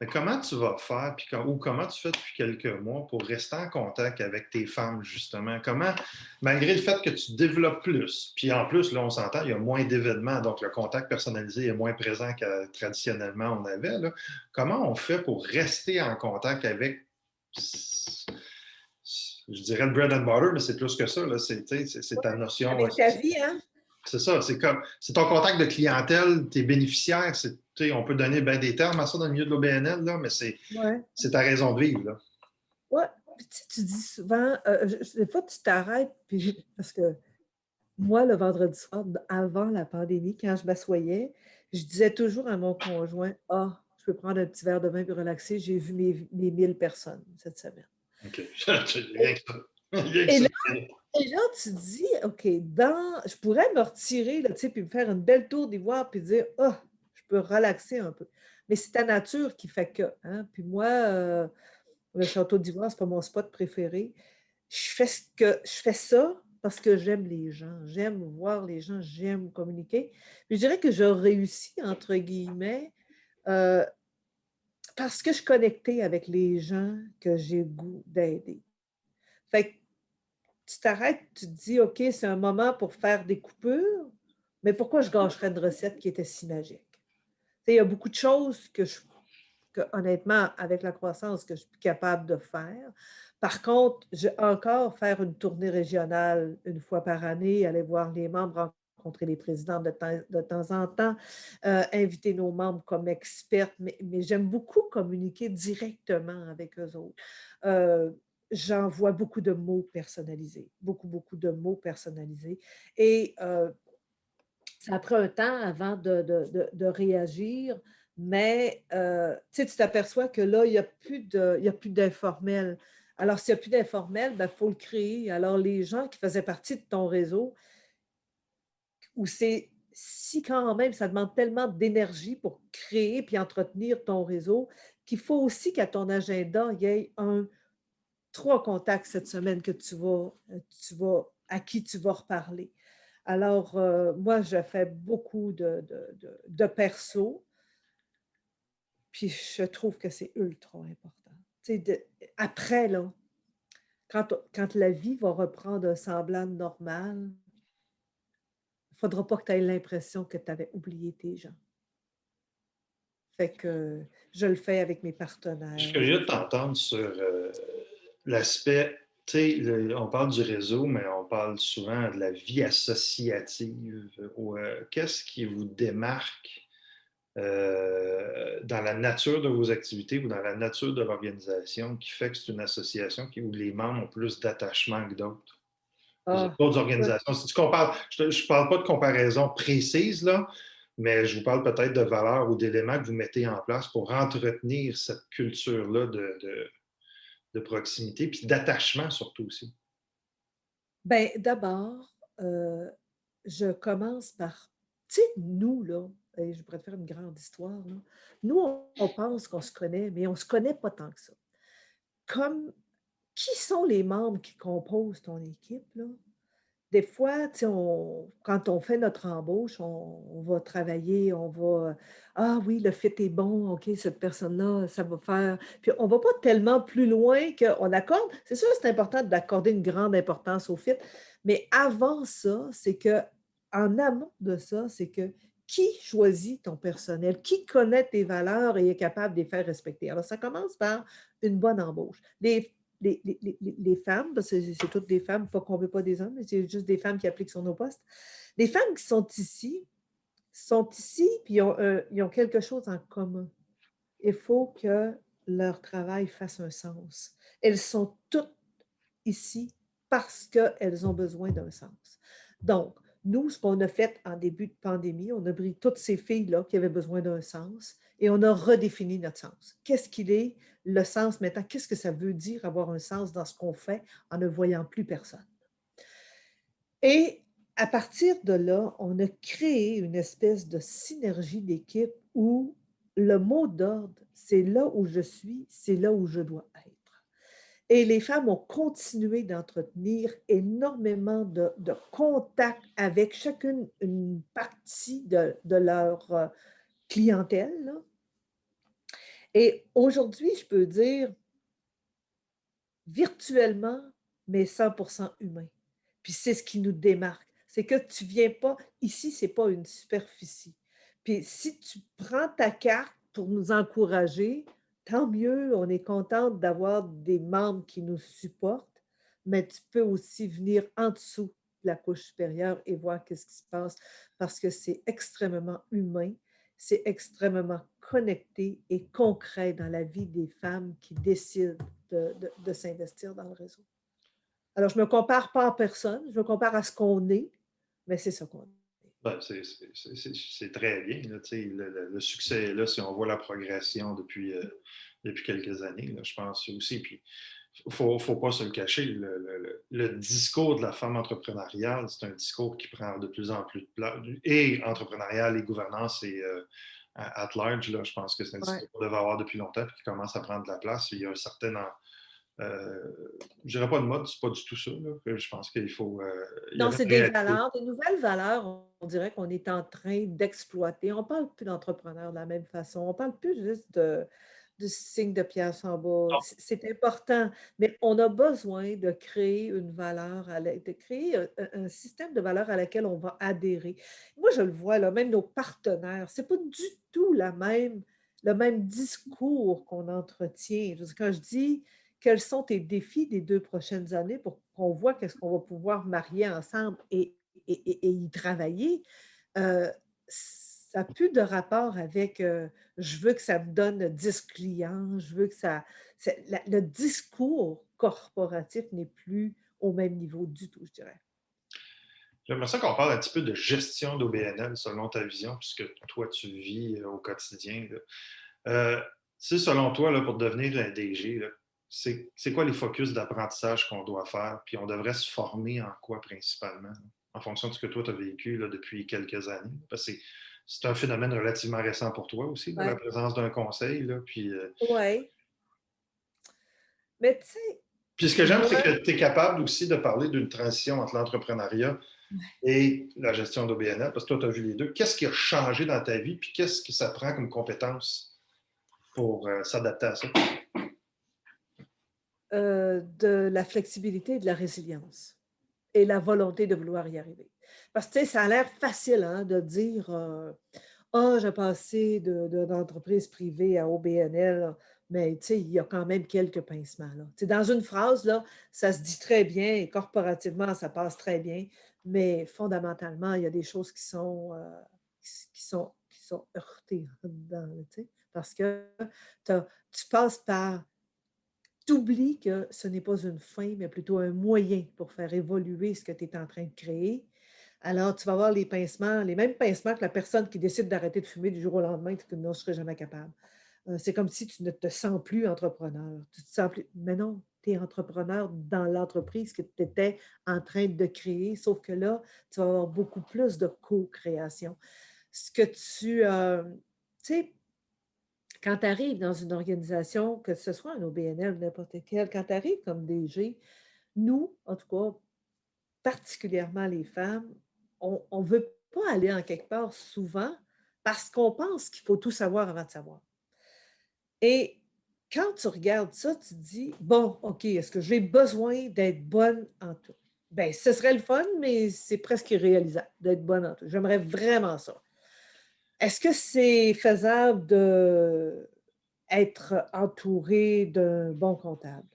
Mais comment tu vas faire, puis ou comment tu fais depuis quelques mois pour rester en contact avec tes femmes, justement? Comment, malgré le fait que tu développes plus, puis en plus, là, on s'entend, il y a moins d'événements, donc le contact personnalisé est moins présent que traditionnellement on avait, là. Comment on fait pour rester en contact avec, je dirais le bread and butter, mais c'est plus que ça, là. C'est ta notion. Avec ta vie, hein? C'est ça, c'est ton contact de clientèle, tes bénéficiaires, on peut donner bien des termes à ça dans le milieu de l'OBNL, là, mais Ouais. c'est ta raison de vivre, là. Ouais. Puis tu sais, tu dis souvent, des fois, tu t'arrêtes, puis parce que moi, le vendredi soir, avant la pandémie, quand je m'assoyais, je disais toujours à mon conjoint: «Ah, je peux prendre un petit verre de vin puis relaxer, j'ai vu mes 1000 personnes cette semaine». OK. Rien que ça. Rien que Et ça. là et là, tu te dis: «OK, je pourrais me retirer là, tu sais, puis me faire une belle tour d'ivoire puis dire: "Ah, je peux relaxer un peu"». Mais c'est ta nature qui fait que, hein. Puis moi, le château d'ivoire, c'est pas mon spot préféré. Je fais ça parce que j'aime les gens. J'aime voir les gens, j'aime communiquer. Puis je dirais que «je réussis» entre guillemets, heu, parce que je connectais avec les gens que j'ai le goût d'aider. Fait que tu t'arrêtes, tu te dis: «OK, c'est un moment pour faire des coupures, mais pourquoi je gâcherais une recette qui était si magique?» Tu sais, il y a beaucoup de choses que je que, honnêtement, avec la croissance, que je suis capable de faire. Par contre, j'ai encore faire une tournée régionale une fois par année, aller voir les membres, rencontrer les présidents de temps en temps, inviter nos membres comme experts, mais j'aime beaucoup communiquer directement avec eux autres. Euh, J'envoie beaucoup de mots personnalisés, beaucoup, beaucoup de mots personnalisés. Et ça prend un temps avant de réagir, mais tu sais, tu t'aperçois que là, il y a plus d'informel. Alors, s'il n'y a plus d'informel, il faut le créer. Alors, les gens qui faisaient partie de ton réseau, où c'est si quand même, ça demande tellement d'énergie pour créer puis entretenir ton réseau, qu'il faut aussi qu'à ton agenda, il y ait 3 contacts cette semaine que à qui tu vas reparler. Alors, moi, je fais beaucoup de perso, puis je trouve que c'est ultra important. Tu sais, après, là, quand la vie va reprendre un semblant de normal, il ne faudra pas que tu aies l'impression que tu avais oublié tes gens. Fait que je le fais avec mes Je suis partenaires, je curieux le de fais. t'entendre sur l'aspect, tu sais, on parle du réseau, mais on parle souvent de la vie associative. Qu'est-ce qui vous démarque dans la nature de vos activités ou dans la nature de l'organisation qui fait que c'est une association où les membres ont plus d'attachement que d'autres? Vous avez Ah, d'autres écoute, organisations. Si tu compares, je ne parle pas de comparaison précise, là, mais je vous parle peut-être de valeurs ou d'éléments que vous mettez en place pour entretenir cette culture-là de proximité, puis d'attachement surtout aussi. ben, d'abord, je commence par, tu sais, nous, là, et je pourrais te faire une grande histoire, là. Nous, on pense qu'on se connaît, mais on ne se connaît pas tant que ça. Comme qui sont les membres qui composent ton équipe, là? Des fois, tu sais, quand on fait notre embauche, on va travailler, on va, ah oui, le fit est bon, OK, cette personne-là, ça va faire. Puis on ne va pas tellement plus loin qu'on accorde. C'est sûr, c'est important d'accorder une grande importance au fit, mais avant ça, c'est que, en amont de ça, c'est que qui choisit ton personnel, qui connaît tes valeurs et est capable de les faire respecter. Alors, ça commence par une bonne embauche. Les femmes, parce que c'est toutes des femmes, pas qu'on ne veut pas des hommes, mais c'est juste des femmes qui appliquent sur nos postes. Les femmes qui sont ici, puis ils ont quelque chose en commun. Il faut que leur travail fasse un sens. Elles sont toutes ici parce qu'elles ont besoin d'un sens. Donc, nous, ce qu'on a fait en début de pandémie, on a pris toutes ces filles-là qui avaient besoin d'un sens et on a redéfini notre sens. Qu'est-ce qu'il est, le sens maintenant? Qu'est-ce que ça veut dire avoir un sens dans ce qu'on fait en ne voyant plus personne? Et à partir de là, on a créé une espèce de synergie d'équipe où le mot d'ordre, c'est là où je suis, c'est là où je dois être. Et les femmes ont continué d'entretenir énormément de contacts avec chacune une partie de leur clientèle, là. Et aujourd'hui, je peux dire virtuellement, mais 100% humain. Puis c'est ce qui nous démarque. C'est que tu viens pas, ici, c'est pas une superficie. Puis si tu prends ta carte pour nous encourager, tant mieux, on est contente d'avoir des membres qui nous supportent, mais tu peux aussi venir en dessous de la couche supérieure et voir qu'est-ce qui se passe parce que c'est extrêmement humain, c'est extrêmement connecté et concret dans la vie des femmes qui décident de s'investir dans le réseau. Alors, je ne me compare pas en personne, je me compare à ce qu'on est, mais c'est ça qu'on est. Ben, c'est très bien. Là, le succès est là si on voit la progression depuis quelques années. Là, je pense aussi. Puis, il ne faut pas se le cacher. Le discours de la femme entrepreneuriale, c'est un discours qui prend de plus en plus de place. Et entrepreneurial et gouvernance et at large, là, je pense que c'est un Ouais. discours qu'on devait avoir depuis longtemps et qui commence à prendre de la place. Il y a un certain je dirais pas de mode, c'est pas du tout ça. Là. Je pense qu'il faut. Il y Non, avait c'est une des réalité. valeurs, des nouvelles valeurs, on dirait qu'on est en train d'exploiter. On ne parle plus d'entrepreneurs de la même façon. On ne parle plus juste de signe de pièce en bas. C'est important, mais on a besoin de créer une valeur, de créer un système de valeurs à laquelle on va adhérer. Moi, je le vois, là, même nos partenaires, ce n'est pas du tout la même. le même discours qu'on entretient. Je veux dire, quand je dis: «Quels sont tes défis des 2 prochaines années?» pour qu'on voit qu'est-ce qu'on va pouvoir marier ensemble et y travailler, heu, ça a plus de rapport avec, «Je veux que ça me donne 10 clients, je veux que ça» c'est le discours corporatif n'est plus au même niveau du tout, je dirais. J'aimerais ça qu'on parle un petit peu de gestion d'OBNL selon ta vision, puisque toi, tu vis au quotidien. Là. Euh, Tu sais, selon toi, là, pour devenir un DG, là, c'est quoi les focus d'apprentissage qu'on doit faire? Puis on devrait se former en quoi principalement, là, en fonction de ce que toi, tu as vécu là, depuis quelques années? Parce que c'est un phénomène relativement récent pour toi aussi, là, la Ouais. présence d'un conseil. Là, Ouais, mais tu sais, puis ce que j'aime, moi c'est que tu es capable aussi de parler d'une transition entre l'entrepreneuriat et la gestion d'OBNL, parce que toi, tu as vu les deux. Qu'est-ce qui a changé dans ta vie, puis qu'est-ce que ça prend comme compétence pour s'adapter à ça? de la flexibilité et de la résilience et la volonté de vouloir y arriver. Parce que, tu sais, ça a l'air facile, hein, de dire, «Ah, j'ai passé d'entreprise privée à OBNL», mais tu sais, il y a quand même quelques pincements, là. Tu sais, dans une phrase, là, ça se dit très bien et corporativement, ça passe très bien, mais fondamentalement, il y a des choses qui sont heurtées en dedans, là, tu sais, parce que tu passes par tu oublies que ce n'est pas une fin, mais plutôt un moyen pour faire évoluer ce que tu es en train de créer. Alors, tu vas avoir les pincements, les mêmes pincements que la personne qui décide d'arrêter de fumer du jour au lendemain, tu te dis: «Non, je ne serai jamais capable». C'est comme si tu ne te sens plus entrepreneur. Tu te sens plus mais non, tu es entrepreneur dans l'entreprise que tu étais en train de créer, sauf que là, tu vas avoir beaucoup plus de co-création. Ce que tu sais, quand tu arrives dans une organisation, que ce soit un OBNL ou n'importe quel, quand tu arrives comme DG, nous, en tout cas, particulièrement les femmes, on veut pas aller en quelque part souvent parce qu'on pense qu'il faut tout savoir avant de savoir. Et quand tu regardes ça, tu te dis: «Bon, OK, est-ce que j'ai besoin d'être bonne en tout?» Ben, ce serait le fun, mais c'est presque irréalisable d'être bonne en tout. J'aimerais vraiment ça. Est-ce que c'est faisable d'être entouré d'un bon comptable,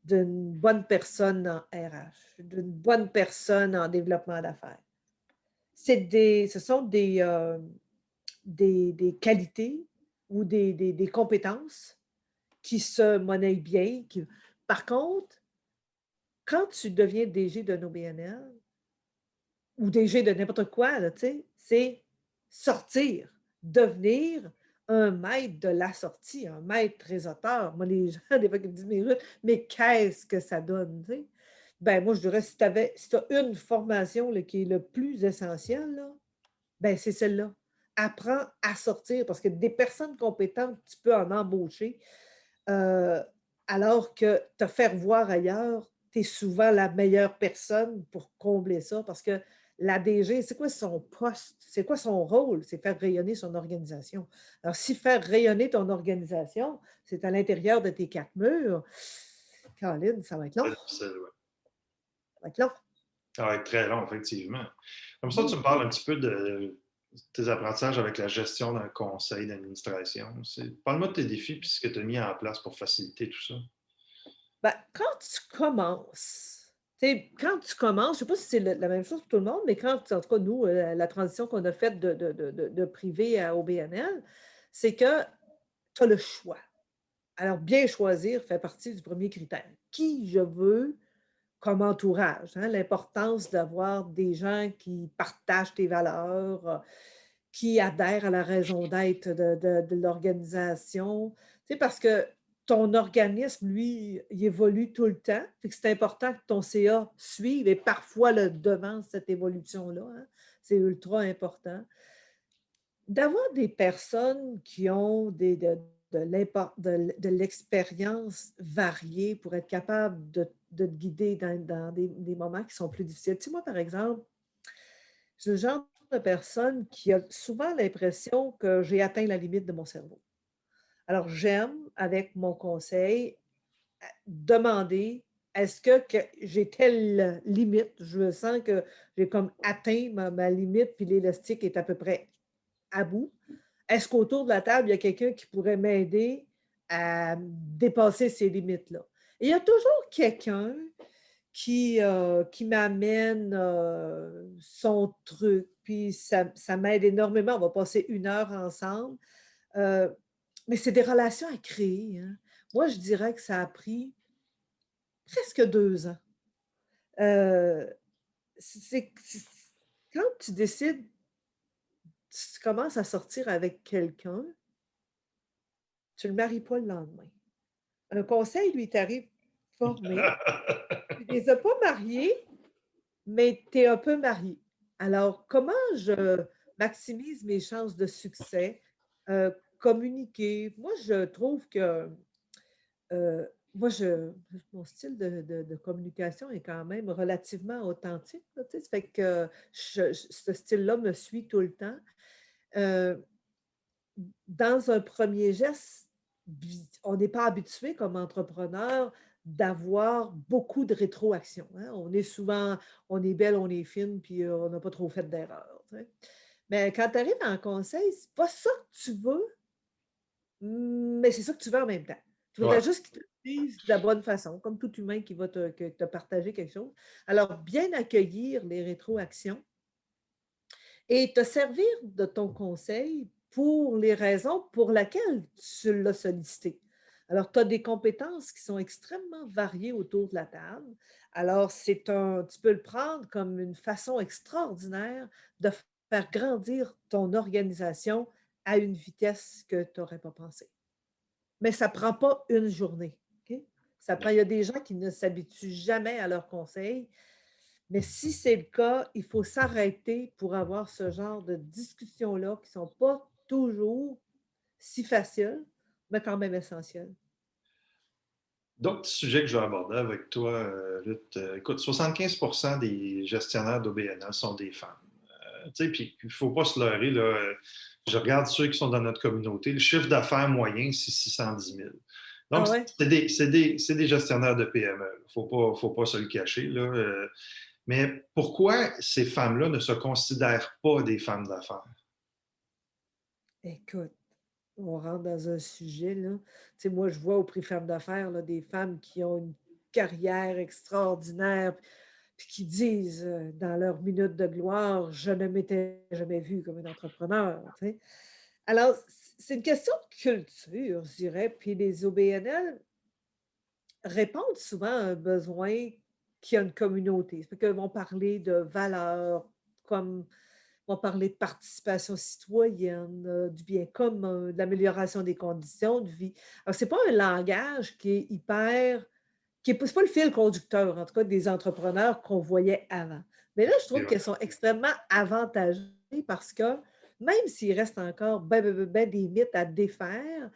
d'une bonne personne en RH, d'une bonne personne en développement d'affaires? Ce sont des qualités ou des compétences qui se monnaient bien. Par contre, quand tu deviens DG d'un OBNL ou DG de n'importe quoi, là, tu sais, c'est sortir, devenir un maître de la sortie, un maître trésotteur. Moi, les gens, des fois, qui me disent: «Mais Ruth, mais qu'est-ce que ça donne?» tu sais? Ben, moi, je dirais, si tu as une formation là, qui est le plus essentielle, là, ben, c'est celle-là. Apprends à sortir parce que des personnes compétentes, tu peux en embaucher, heu, alors que te faire voir ailleurs, tu es souvent la meilleure personne pour combler ça parce que la DG, c'est quoi son poste? C'est quoi son rôle? C'est faire rayonner son organisation. Alors, si faire rayonner ton organisation, c'est à l'intérieur de tes 4 murs, Caroline, ça va être long, C'est difficile, ouais. ça va être long. Ça va être très long, effectivement. Comme ça, tu Mmh. me parles un petit peu de tes apprentissages avec la gestion d'un conseil d'administration. Parle-moi de tes défis et ce que tu as mis en place pour faciliter tout ça. Ben, quand tu commences, tu sais, quand tu commences, je ne sais pas si c'est la même chose pour tout le monde, mais quand en tout cas, nous, la transition qu'on a faite de privé à OBNL, c'est que tu as le choix. Alors, bien choisir fait partie du premier critère. Qui je veux comme entourage, hein? L'importance d'avoir des gens qui partagent tes valeurs, qui adhèrent à la raison d'être de l'organisation. Tu sais, parce que ton organisme, lui, il évolue tout le temps. Fait que c'est important que ton CA suive et parfois le devance cette évolution-là, hein. C'est ultra important. D'avoir des personnes qui ont de l'expérience variée pour être capable de te guider dans des moments qui sont plus difficiles. Tu sais, moi, par exemple, je suis le genre de personne qui a souvent l'impression que j'ai atteint la limite de mon cerveau. Alors, j'aime, avec mon conseil, demander est-ce que j'ai telle limite, je sens que j'ai comme atteint ma limite, puis l'élastique est à peu près à bout. est-ce qu'autour de la table, il y a quelqu'un qui pourrait m'aider à dépasser ces limites-là? Et il y a toujours quelqu'un qui m'amène, son truc, puis ça m'aide énormément. On va passer 1 heure ensemble, heu, mais c'est des relations à créer, hein. Moi, je dirais que ça a pris presque 2 ans. Heu, c'est quand tu décides, tu commences à sortir avec quelqu'un, tu le maries pas le lendemain. Un conseil, lui, t'arrive formé, tu les as pas mariés, mais tu es un peu marié. Alors, comment je maximise mes chances de succès? Communiquer. Moi, je trouve que, moi, mon style de communication est quand même relativement authentique, là, tu sais, ça fait que ce style-là me suit tout le temps. Heu, dans un premier geste, on n'est pas habitué comme entrepreneur d'avoir beaucoup de rétroaction, hein. On est belle, on est fine, puis on n'a pas trop fait d'erreurs, tu sais. Mais quand tu arrives en conseil, c'est pas ça que tu veux, mais c'est ça que tu veux en même temps. Tu voudrais Ouais. juste qu'ils te le disent de la bonne façon, comme tout humain qui va te partager quelque chose. Alors, bien accueillir les rétroactions et te servir de ton conseil pour les raisons pour lesquelles tu l'as sollicité. Alors, tu as des compétences qui sont extrêmement variées autour de la table. Alors, tu peux le prendre comme une façon extraordinaire de faire grandir ton organisation à une vitesse que tu n'aurais pas pensé. Mais ça ne prend pas une journée. OK? Il y a des gens qui ne s'habituent jamais à leurs conseils, mais si c'est le cas, il faut s'arrêter pour avoir ce genre de discussions-là qui ne sont pas toujours si faciles, mais quand même essentielles. D'autres sujets que je vais aborder avec toi, Ruth, écoute, 75 des gestionnaires d'OBNL sont des femmes. Tu sais, puis il ne faut pas se leurrer, là, je regarde ceux qui sont dans notre communauté, le chiffre d'affaires moyen, c'est 610 000. Ah Donc, ouais? c'est des gestionnaires de PME. Il ne faut pas se le cacher, là. Mais pourquoi ces femmes-là ne se considèrent pas des femmes d'affaires? Écoute, on rentre dans un sujet, là. Tu sais, moi, je vois au prix Femmes d'affaires, là, des femmes qui ont une carrière extraordinaire, puis qui disent, dans leur minute de gloire: «Je ne m'étais jamais vue comme une entrepreneur», tu sais? Alors, c'est une question de culture, je dirais, puis les OBNL répondent souvent à un besoin qui a une communauté. Ça fait qu'ils vont parler de valeurs, comme vont parler de participation citoyenne, du bien commun, de l'amélioration des conditions de vie. Alors, c'est pas un langage qui est hyper qui est c'est pas le fil conducteur, en tout cas, des entrepreneurs qu'on voyait avant. Mais là, je C'est trouve vrai. qu'elles sont extrêmement avantagées parce que même s'il reste encore ben des mythes à défaire,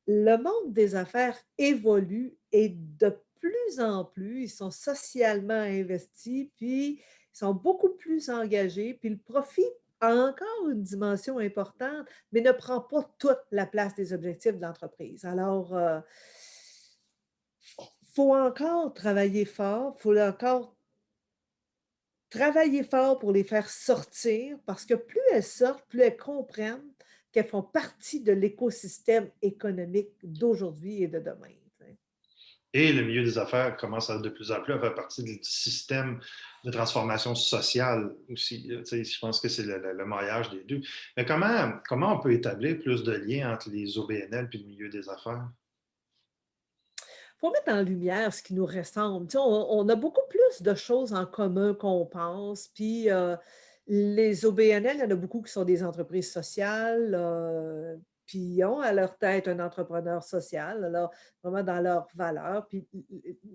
le monde des affaires évolue et de plus en plus, ils sont socialement investis, puis ils sont beaucoup plus engagés, puis le profit a encore une dimension importante, mais ne prend pas toute la place des objectifs de l'entreprise. Alors, faut encore travailler fort, faut encore travailler fort pour les faire sortir parce que plus elles sortent, plus elles comprennent qu'elles font partie de l'écosystème économique d'aujourd'hui et de demain, tu sais. Et le milieu des affaires commence de plus en plus à faire partie du système de transformation sociale aussi. Tu sais, je pense que c'est le maillage des deux. Mais comment on peut établir plus de liens entre les OBNL et le milieu des affaires? Faut mettre en lumière ce qui nous ressemble. Tu sais, on a beaucoup plus de choses en commun qu'on pense, puis, les OBNL, il y en a beaucoup qui sont des entreprises sociales, puis ils ont à leur tête un entrepreneur social, alors vraiment dans leurs valeurs, puis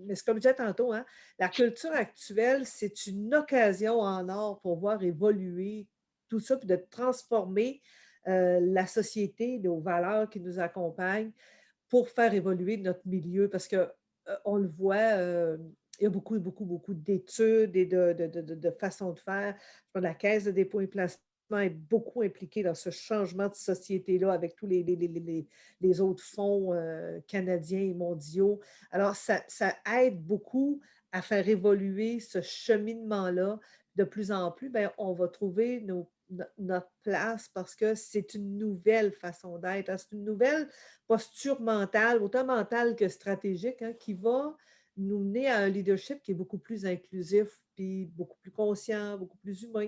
mais c'est comme je disais tantôt, hein, la culture actuelle, c'est une occasion en or pour voir évoluer tout ça, puis de transformer, la société, nos valeurs qui nous accompagnent pour faire évoluer notre milieu parce que, on le voit, il y a beaucoup, beaucoup, beaucoup d'études et de façons de faire. Je pense la Caisse de dépôt et placement est beaucoup impliquée dans ce changement de société-là avec tous les autres fonds, canadiens et mondiaux. Alors ça aide beaucoup à faire évoluer ce cheminement-là. De plus en plus, ben, on va trouver notre place parce que c'est une nouvelle façon d'être, hein. C'est une nouvelle posture mentale, autant mentale que stratégique, hein, qui va nous mener à un leadership qui est beaucoup plus inclusif, puis beaucoup plus conscient, beaucoup plus humain.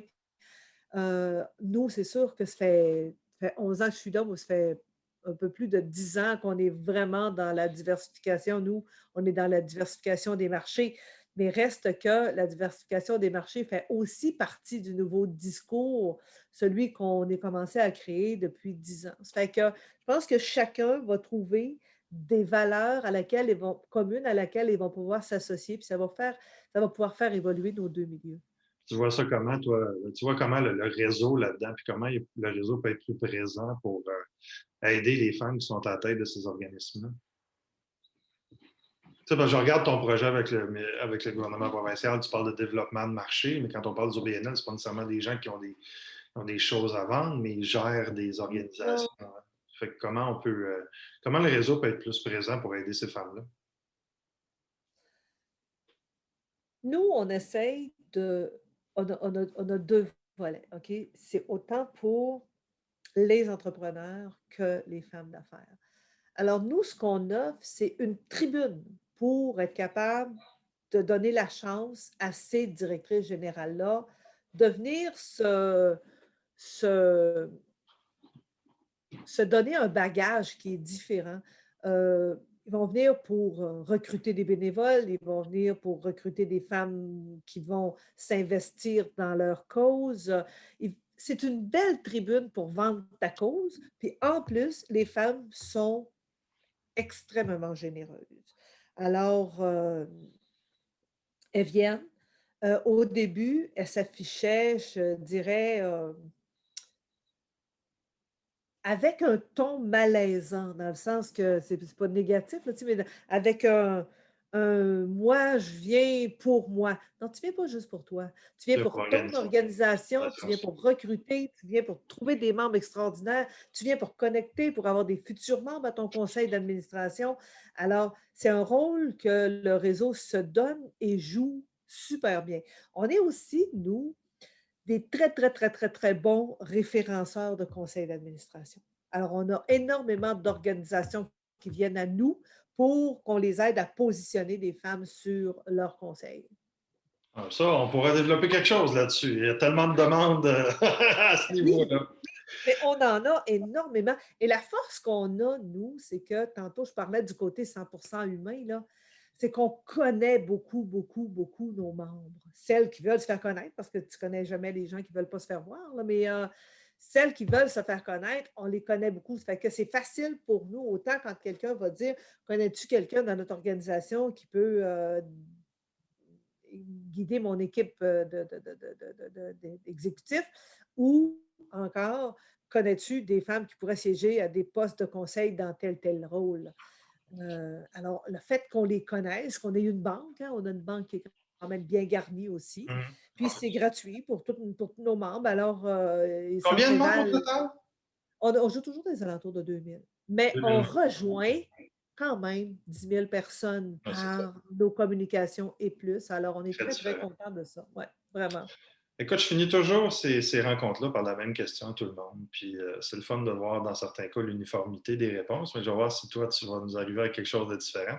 Nous, c'est sûr que ça fait 11 ans que je suis là, moi, ça fait un peu plus de 10 ans qu'on est vraiment dans la diversification. Nous, on est dans la diversification des marchés, mais reste que la diversification des marchés fait aussi partie du nouveau discours, celui qu'on est commencé à créer depuis 10 ans. Ça fait que je pense que chacun va trouver des valeurs communes à laquelle ils vont pouvoir s'associer, puis ça va pouvoir faire évoluer nos 2 milieux. Tu vois ça comment, toi? Tu vois comment le réseau là-dedans, puis comment le réseau peut être plus présent pour aider les femmes qui sont à la tête de ces organismes-là? Tu sais, ben, je regarde ton projet avec le gouvernement provincial, tu parles de développement de marché, mais quand on parle du BNL, ce pas nécessairement des gens qui ont des choses à vendre, mais ils gèrent des organisations. Hein. Fait que comment le réseau peut être plus présent pour aider ces femmes-là? Nous, on essaye de on a 2 volets, OK? C'est autant pour les entrepreneurs que les femmes d'affaires. Alors nous, ce qu'on offre, c'est une tribune pour être capable de donner la chance à ces directrices générales-là de venir se se donner un bagage qui est différent. Ils vont venir pour recruter des bénévoles, ils vont venir pour recruter des femmes qui vont s'investir dans leur cause. C'est une belle tribune pour vendre ta cause. Puis en plus, les femmes sont extrêmement généreuses. Alors, elles viennent. Au début, elles s'affichaient, je dirais, avec un ton malaisant, dans le sens que c'est pas négatif, là, tu sais, mais avec un «moi, je viens pour moi». Non, tu viens pas juste pour toi. Tu viens Tu pour pour ton organiser organisation, tu l'organisation. viens pour recruter, tu viens pour trouver des membres extraordinaires, tu viens pour connecter, pour avoir des futurs membres à ton conseil d'administration. Alors, c'est un rôle que le réseau se donne et joue super bien. On est aussi, nous, des très, très, très, très, très bons référenceurs de conseils d'administration. Alors, on a énormément d'organisations qui viennent à nous pour qu'on les aide à positionner des femmes sur leurs conseils. Ah, ça, on pourrait développer quelque chose là-dessus. Il y a tellement de demandes à ce Oui, niveau-là. mais on en a énormément. Et la force qu'on a, nous, c'est que tantôt, je parlais du côté 100% humain, là, c'est qu'on connaît beaucoup, beaucoup, beaucoup nos membres. Celles qui veulent se faire connaître, parce que tu ne connais jamais les gens qui ne veulent pas se faire voir, là, mais celles qui veulent se faire connaître, on les connaît beaucoup. Ça fait que c'est facile pour nous, autant quand quelqu'un va dire, connais-tu quelqu'un dans notre organisation qui peut guider mon équipe d'exécutifs, ou encore, connais-tu des femmes qui pourraient siéger à des postes de conseil dans tel rôle? Alors, le fait qu'on les connaisse, qu'on ait une banque, hein, on a une banque qui est quand même bien garnie aussi, Mhm. puis c'est gratuit pour tous nos membres. Alors, ils s'en Combien de membres au prévalent. total? On joue toujours des alentours de 2000, mais on 2000. rejoint quand même 10 000 personnes Ah, c'est par nos communications et plus. Alors, on est très très, très différent. contents de ça. Oui, vraiment. Écoute, je finis toujours ces rencontres-là par la même question à tout le monde. Puis c'est le fun de voir dans certains cas l'uniformité des réponses, mais je vais voir si toi, tu vas nous arriver à quelque chose de différent.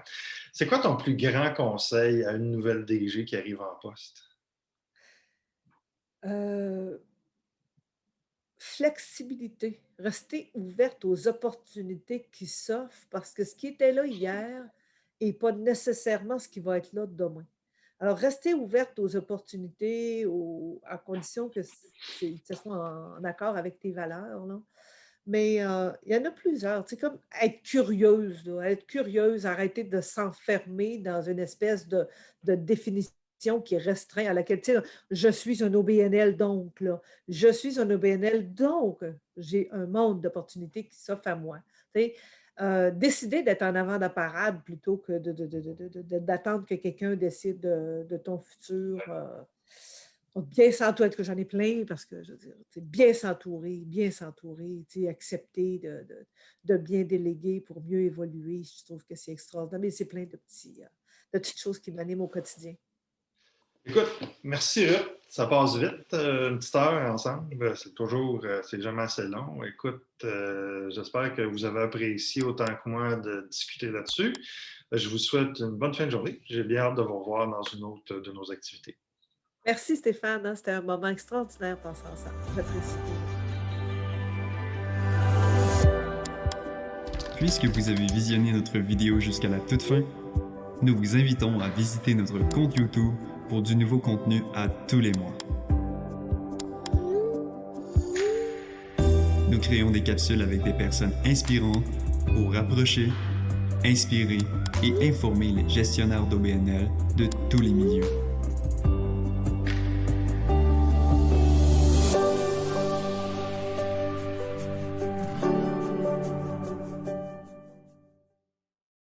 C'est quoi ton plus grand conseil à une nouvelle DG qui arrive en poste? Euh, Flexibilité, rester ouverte aux opportunités qui s'offrent parce que ce qui était là hier n'est pas nécessairement ce qui va être là demain. Alors, rester ouverte aux opportunités, à condition que ce soit en accord avec tes valeurs, là. Mais il y en a plusieurs. C'est comme être curieuse, arrêter de s'enfermer dans une espèce de définition qui est restreinte, à laquelle, tu sais, je suis un OBNL donc, là. Je suis un OBNL donc, j'ai un monde d'opportunités qui s'offre à moi. Tu sais, décider d'être en avant de la parade plutôt que d'attendre que quelqu'un décide de ton futur. Bien s'entourer, que j'en ai plein parce que je veux dire, tu sais, bien s'entourer, tu sais, accepter de bien déléguer pour mieux évoluer. Je trouve que c'est extraordinaire. Mais c'est plein de petites choses qui m'animent au quotidien. Écoute, merci Ruth. Ça passe vite, une petite heure ensemble. C'est jamais assez long. Écoute, j'espère que vous avez apprécié autant que moi de discuter là-dessus. Je vous souhaite une bonne fin de journée. J'ai bien hâte de vous revoir dans une autre de nos activités. Merci Stéphane, hein, c'était un moment extraordinaire passer ensemble. J'apprécie beaucoup. Puisque vous avez visionné notre vidéo jusqu'à la toute fin, nous vous invitons à visiter notre compte YouTube pour du nouveau contenu à tous les mois. Nous créons des capsules avec des personnes inspirantes pour rapprocher, inspirer et informer les gestionnaires d'OBNL de tous les milieux.